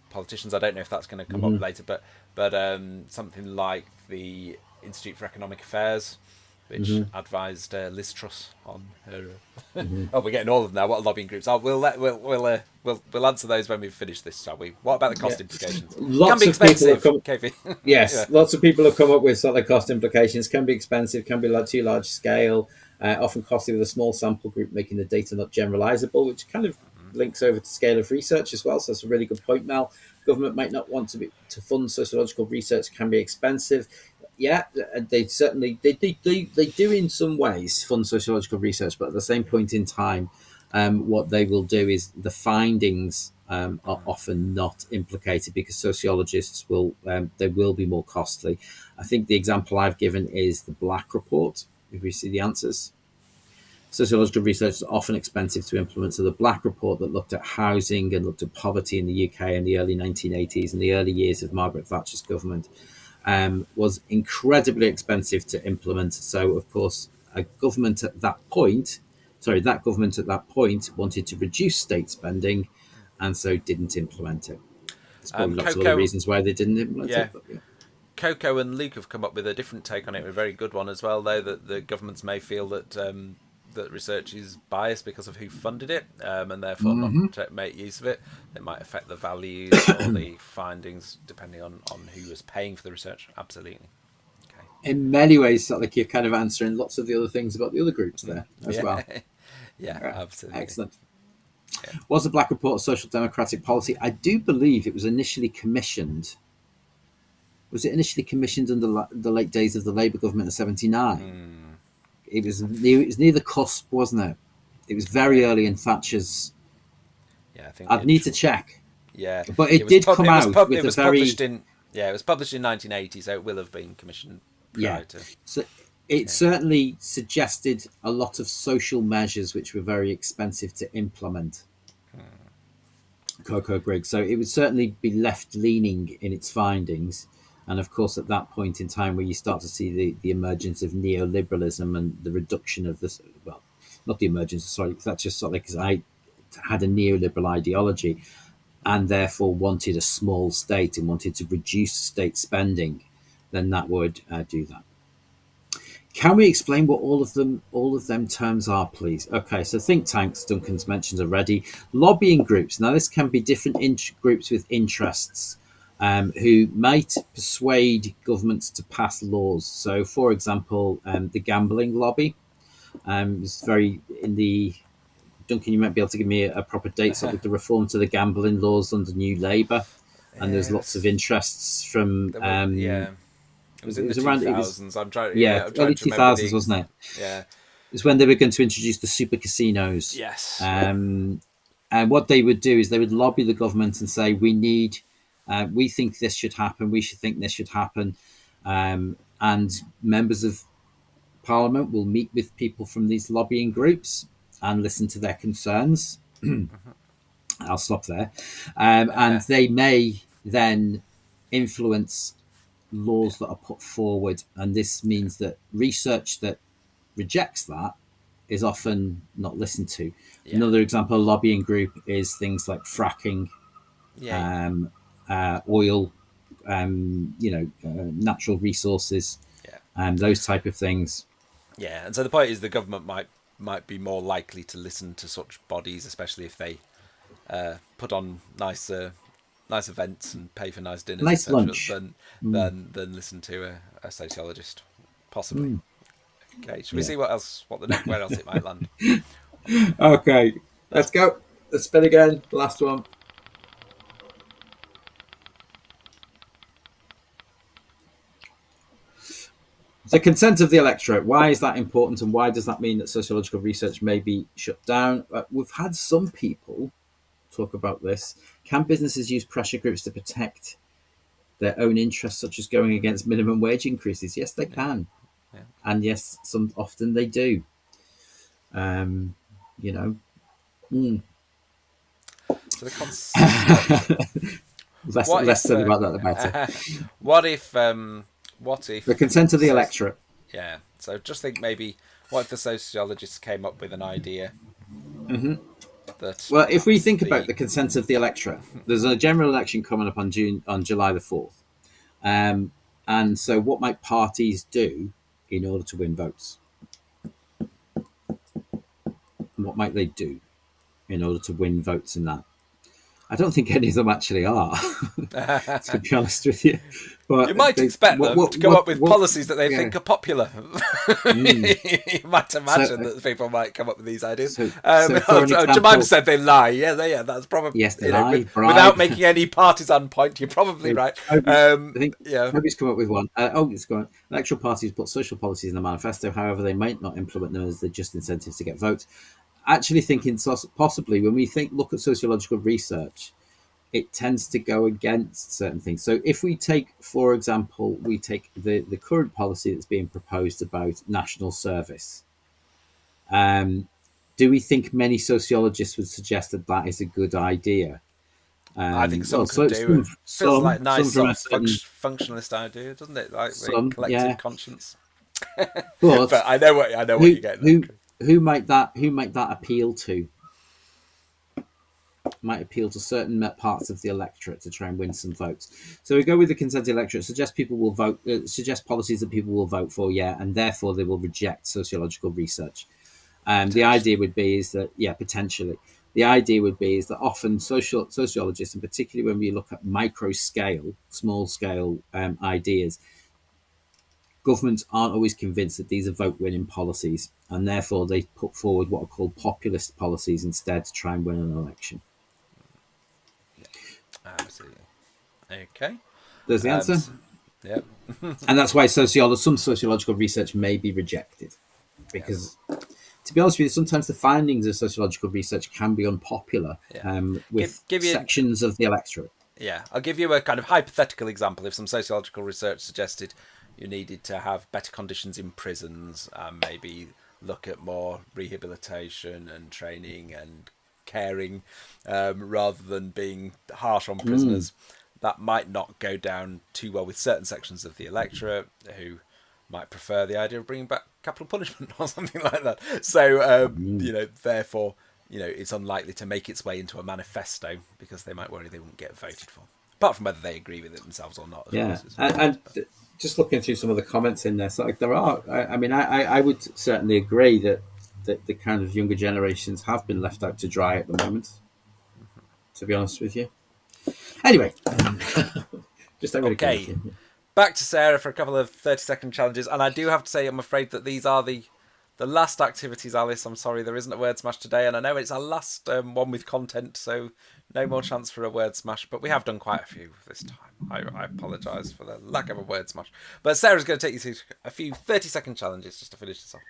politicians. I don't know if that's going to come up later, but something like the Institute for Economic Affairs, which advised Liz Truss on her. Oh, we're getting all of them now. What lobbying groups? Oh, we'll answer those when we finish this, shall we? What about the cost implications? Lots Can be of people expensive. have come, yes, lots of people have come up with sort of cost implications. Can be expensive. Can be too large scale. Often costly with a small sample group, making the data not generalizable, which kind of links over to scale of research as well. So that's a really good point, Mel. Government might not want to fund sociological research. Can be expensive. Yeah, they certainly they do in some ways fund sociological research, but at the same point in time, what they will do is the findings are often not implicated because sociologists will be more costly. I think the example I've given is the Black Report. If we see the answers, sociological research is often expensive to implement. So the Black Report that looked at housing and looked at poverty in the UK in the early 1980s and the early years of Margaret Thatcher's government was incredibly expensive to implement. So, of course, that government at that point wanted to reduce state spending and so didn't implement it. There's probably lots of other reasons why they didn't implement it. But, yeah. Coco and Luke have come up with a different take on it, a very good one as well, though, that the governments may feel that that research is biased because of who funded it, and therefore not to make use of it. It might affect the values or the findings depending on who was paying for the research. Absolutely. Okay. In many ways, like you're kind of answering lots of the other things about the other groups there as well. Yeah, absolutely. Excellent. Yeah. Was the Black Report a social democratic policy? I do believe it was initially commissioned. Was it initially commissioned under the late days of the Labour government in '79? It was near the cusp, wasn't it? It was very early in Thatcher's. Yeah, I think I'd need to check. Yeah, but it did come out with a very. It was published in 1980, so it will have been commissioned prior to. So it certainly suggested a lot of social measures which were very expensive to implement. Coco Griggs. So it would certainly be left leaning in its findings. And of course, at that point in time where you start to see the emergence of neoliberalism and the reduction of this, well, not the emergence, sorry, that's just sort of because I had a neoliberal ideology and therefore wanted a small state and wanted to reduce state spending, then that would do that. Can we explain what all of them terms are, please? Okay, so think tanks, Duncan's mentioned already. Lobbying groups. Now, this can be different groups with interests. Who might persuade governments to pass laws. So, for example, the gambling lobby It's very in the Duncan. You might be able to give me a proper date. So with the reform to the gambling laws under New Labour, and there's lots of Yes. interests from. There were, yeah. It was in the It was around. It was 2000s. I'm trying. yeah, Yeah, I'm trying early to two remember thousands, wasn't it? Yeah. It's when they were going to introduce the super casinos. Yes. And what they would do is they would lobby the government and say, we think this should happen, we should think this should happen. And members of parliament will meet with people from these lobbying groups and listen to their concerns. I'll stop there. And they may then influence laws that are put forward. And this means that research that rejects that is often not listened to. Yeah. Another example of lobbying group is things like fracking, Yeah. oil, natural resources, Yeah. those type of things. Yeah. And so the point is, the government might be more likely to listen to such bodies, especially if they put on nice events and pay for nice dinners, Nice etc., lunch. than listen to a sociologist, possibly. Okay, should we see where else it might land? Okay, let's go. Let's spin again. Last one. The consent of the electorate. Why is that important, and why does that mean that sociological research may be shut down? We've had some people talk about this. Can businesses use pressure groups to protect their own interests, such as going against minimum wage increases? Yes, they can, and yes, often they do. So the concept. Less said about that, the better. What if The consent of the electorate. Yeah. So just think, maybe what if the sociologists came up with an idea? That, well, if we think about the consent of the electorate, there's a general election coming up on July the 4th, and so what might parties do in order to win votes? What might they do in order to win votes in that? I don't think any of them actually are, to be honest with you. But you might expect them to come up with policies that they think are popular. You might imagine that people might come up with these ideas. Jemima said they lie. Yeah, that's probably... Yes, they lie. Without making any partisan point, you're probably right. I think nobody's come up with one. It's gone. Electoral parties put social policies in the manifesto. However, they might not implement them as they're just incentives to get votes. Actually thinking possibly when we look at sociological research, it tends to go against certain things. So if we take, for example, the current policy that's being proposed about national service, do we think many sociologists would suggest that is a good idea? I think some could do. It feels like a nice functionalist idea, doesn't it? Like collective conscience. But I know what you're getting at. Who might that appeal to? Might appeal to certain parts of the electorate to try and win some votes. So we go with the consent of the electorate. Suggest people will vote. Suggest policies that people will vote for. And therefore they will reject sociological research. The idea would be potentially. The idea would be is that often sociologists, and particularly when we look at micro scale, small scale ideas, governments aren't always convinced that these are vote-winning policies, and therefore they put forward what are called populist policies instead to try and win an election. Absolutely. Okay. There's the answer. Yeah. And that's why some sociological research may be rejected, because, to be honest with you, sometimes the findings of sociological research can be unpopular with sections of the electorate. Yeah, I'll give you a kind of hypothetical example. If some sociological research suggested you needed to have better conditions in prisons, maybe look at more rehabilitation and training and caring, rather than being harsh on prisoners, that might not go down too well with certain sections of the electorate who might prefer the idea of bringing back capital punishment or something like that. So, therefore, it's unlikely to make its way into a manifesto because they might worry they won't get voted for, apart from whether they agree with it themselves or not. And just looking through some of the comments in there, so there are. I would certainly agree that the kind of younger generations have been left out to dry at the moment. To be honest with you. Anyway, just okay. Back to Sarah for a couple of 30-second challenges, and I do have to say, I'm afraid that these are the The last activities, Alice. I'm sorry, there isn't a word smash today, and I know it's our last one with content, so no more chance for a word smash. But we have done quite a few this time. I apologise for the lack of a word smash. But Sarah's going to take you through a few 30-second challenges just to finish this off.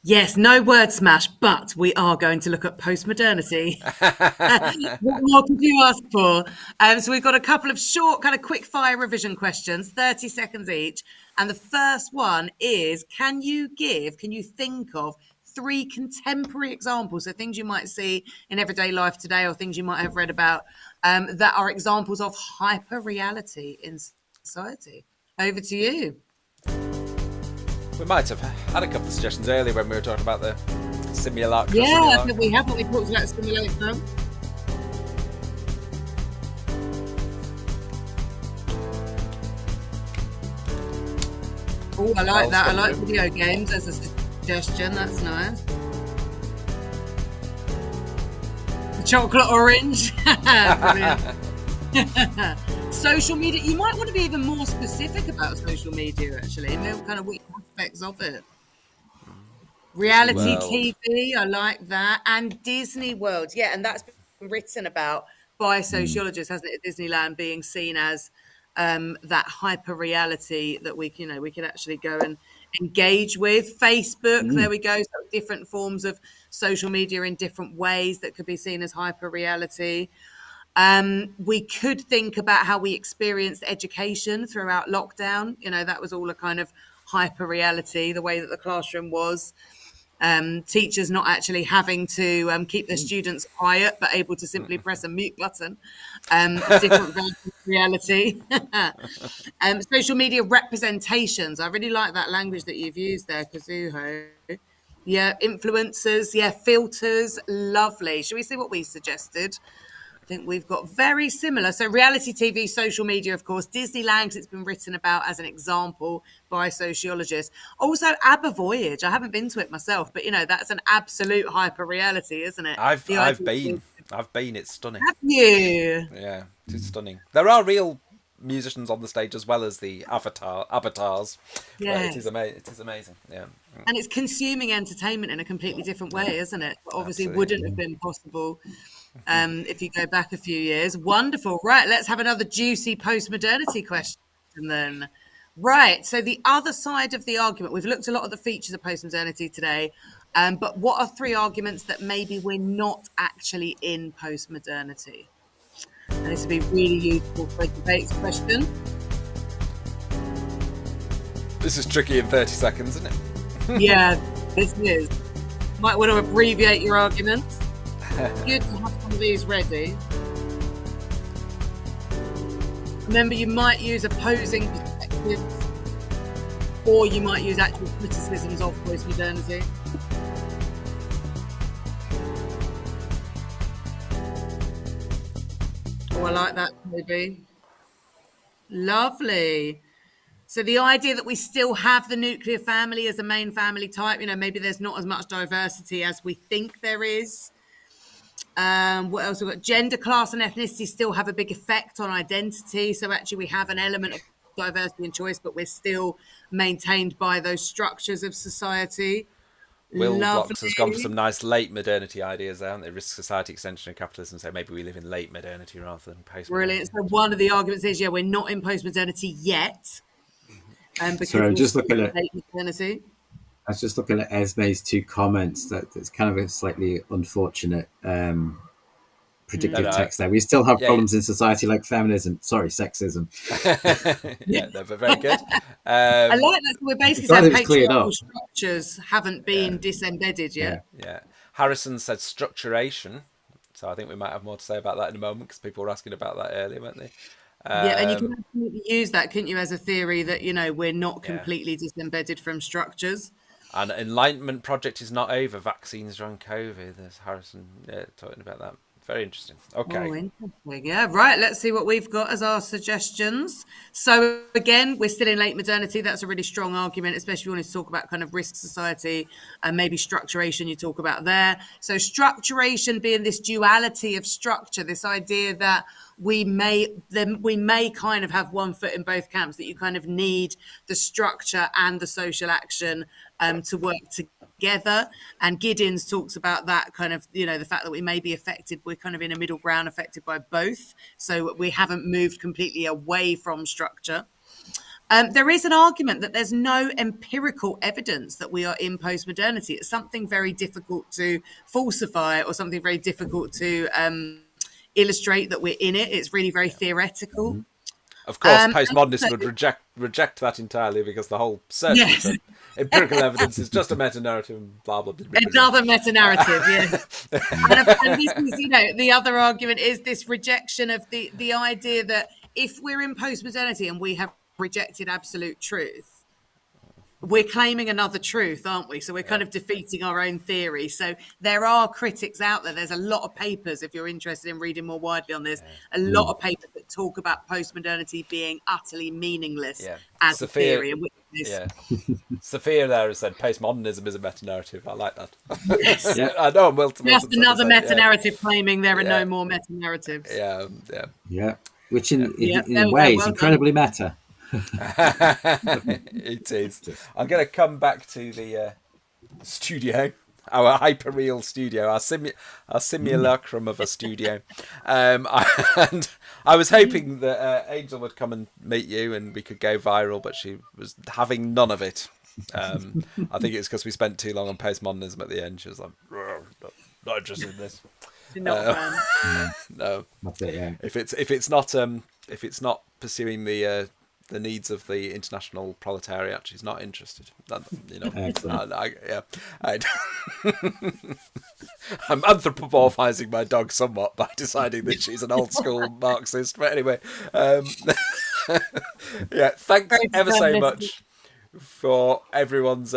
Yes, no word smash, but we are going to look at post-modernity. What more could you ask for? So we've got a couple of short, kind of quick-fire revision questions, 30 seconds each. And the first one is, can you think of 3 contemporary examples, so things you might see in everyday life today or things you might have read about, that are examples of hyper-reality in society? Over to you. We might have had a couple of suggestions earlier when we were talking about the simulacra. Yeah, I think we have. We talked about simulacra. Oh, I like that. I like video games as a suggestion. That's nice. The chocolate orange. Brilliant. Social media. You might want to be even more specific about social media, actually. Maybe kind of which aspects of it. Reality TV, I like that. And Disney World. Yeah, and that's been written about by sociologists, hasn't it? Disneyland being seen as that hyper reality that we can actually go and engage with. Facebook, there we go. So different forms of social media in different ways that could be seen as hyper reality. We could think about how we experienced education throughout lockdown. That was all a kind of hyper reality, the way that the classroom was. Teachers not actually having to keep their students quiet, but able to simply press a mute button. Different version of reality. Social media representations. I really like that language that you've used there, Kazuho. Yeah, influencers. Yeah, filters. Lovely. Shall we see what we suggested? I think we've got very similar. So reality TV, social media, of course. Disneyland, it's been written about as an example by sociologists. Also, ABBA Voyage. I haven't been to it myself, but, that's an absolute hyper reality, isn't it? I've been. It's stunning. Have you? Yeah, it's stunning. There are real musicians on the stage as well as the avatars. Yeah, it is amazing. Yeah, and it's consuming entertainment in a completely different way, isn't it? But obviously, wouldn't have been possible if you go back a few years. Wonderful. Right, let's have another juicy post-modernity question then. Right, so the other side of the argument, we've looked a lot at the features of post-modernity today, but what are 3 arguments that maybe we're not actually in post-modernity? And this would be really useful for a debates question. This is tricky in 30 seconds, isn't it? Yeah, this is. Might want to abbreviate your arguments. Good to have some of these ready. Remember, you might use opposing perspectives, or you might use actual criticisms of post-modernity. Oh, I like that, Toby. Lovely. So the idea that we still have the nuclear family as a main family type, maybe there's not as much diversity as we think there is. What else we've got? Gender, class and ethnicity still have a big effect on identity. So actually we have an element of diversity and choice, but we're still maintained by those structures of society. Will Blocks has gone for some nice late modernity ideas there, haven't they? Risk, society, extension of capitalism. So maybe we live in late modernity rather than post-modernity. Brilliant. So one of the arguments is, we're not in post-modernity yet. So I'm just looking at late modernity. I was just looking at Esme's 2 comments. That's kind of a slightly unfortunate predictive text there. We still have problems in society like sexism. Yeah, they're very good. I like that. We're basically saying patriarchal structures haven't been disembedded yet. Yeah. Harrison said structuration. So I think we might have more to say about that in a moment because people were asking about that earlier, weren't they? And you can absolutely use that, couldn't you, as a theory that, we're not completely disembedded from structures. And Enlightenment Project is not over. Vaccines are on COVID. There's Harrison talking about that. Very interesting. Okay. Oh, interesting. Yeah, right. Let's see what we've got as our suggestions. So again, we're still in late modernity. That's a really strong argument, especially if you want to talk about kind of risk society and maybe structuration you talk about there. So structuration being this duality of structure, this idea that we may kind of have one foot in both camps, that you kind of need the structure and the social action to work together. And Giddens talks about that kind of, the fact that we may be affected. We're kind of in a middle ground, affected by both. So we haven't moved completely away from structure. There is an argument that there's no empirical evidence that we are in postmodernity. It's something very difficult to falsify, or something very difficult to illustrate that we're in it. It's really very theoretical. Of course, postmodernists would reject that entirely, because the whole search for empirical evidence is just a meta-narrative and blah, blah, blah, blah. Another meta-narrative, yes. and this is, the other argument is this rejection of the idea that if we're in postmodernity and we have rejected absolute truth, we're claiming another truth, aren't we? So we're kind of defeating our own theory. So there are critics out there. There's a lot of papers, if you're interested in reading more widely on this, a lot of papers that talk about postmodernity being utterly meaningless as a theory. Sophia there has said postmodernism is a meta-narrative. I like that. Yes. I know I'm Wilton. Just another meta-narrative claiming there are no more meta-narratives. Yeah. Which in ways incredibly meta. It is. I'm going to come back to the studio, our hyperreal studio, our simulacrum of a studio. And I was hoping that Angel would come and meet you and we could go viral, but she was having none of it. I think it's because we spent too long on postmodernism at the end. She was like, not interested in this. No. That's it, yeah. If it's not pursuing the needs of the international proletariat, she's not interested. Excellent. I'm anthropomorphizing my dog somewhat by deciding that she's an old school Marxist. But anyway, thanks ever so much for everyone's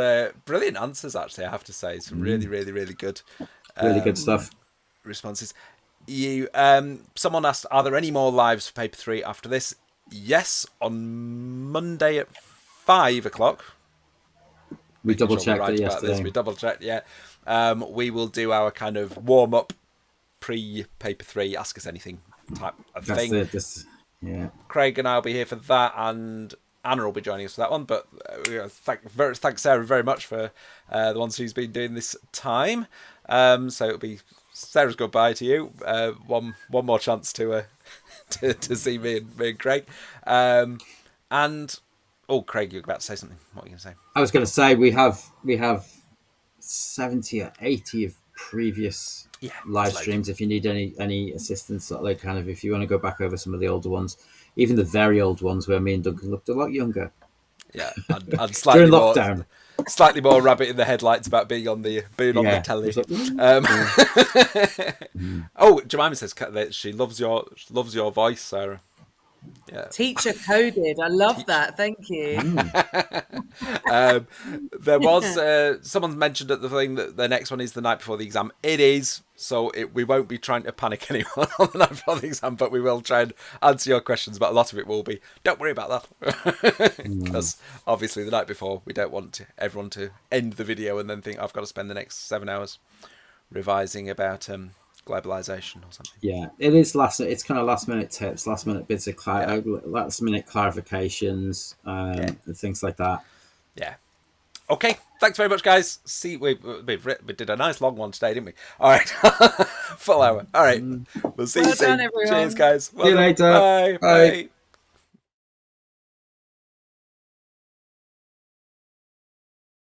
brilliant answers. Actually, I have to say, some really, really, really good, really good stuff. Responses. You someone asked, are there any more lives for paper 3 after this? Yes, on Monday at 5:00. We double checked it yesterday. We double checked, we will do our kind of warm up pre paper 3 ask us anything type of thing. Craig and I'll be here for that, and Anna will be joining us for that one. But thanks Sarah very much for the ones who's been doing this time. So it'll be Sarah's goodbye to you. One more chance to see me and Craig. Craig, you're about to say something. What are you going to say? I was going to say we have 70 or 80 of previous live streams. If you need any assistance, like kind of if you want to go back over some of the older ones, even the very old ones where me and Duncan looked a lot younger. Yeah, and slightly during lockdown. Slightly more rabbit in the headlights about being on the telly. Jemima says that she loves your voice, Sarah. Yeah. Teacher coded. I love that. Thank you. There was someone mentioned at the thing that the next one is the night before the exam. It is, so we won't be trying to panic anyone on the night before the exam, but we will try and answer your questions. But a lot of it will be, don't worry about that, because obviously the night before we don't want everyone to end the video and then think I've got to spend the next 7 hours revising about globalization or something. Yeah, it is it's kind of last minute tips, last minute bits of last minute clarifications, and things like that. Yeah. Okay, thanks very much, guys. See, we did a nice long one today, didn't we? All right, full hour. All right, we'll see you soon. Done, everyone. Cheers, guys. See you later. Bye.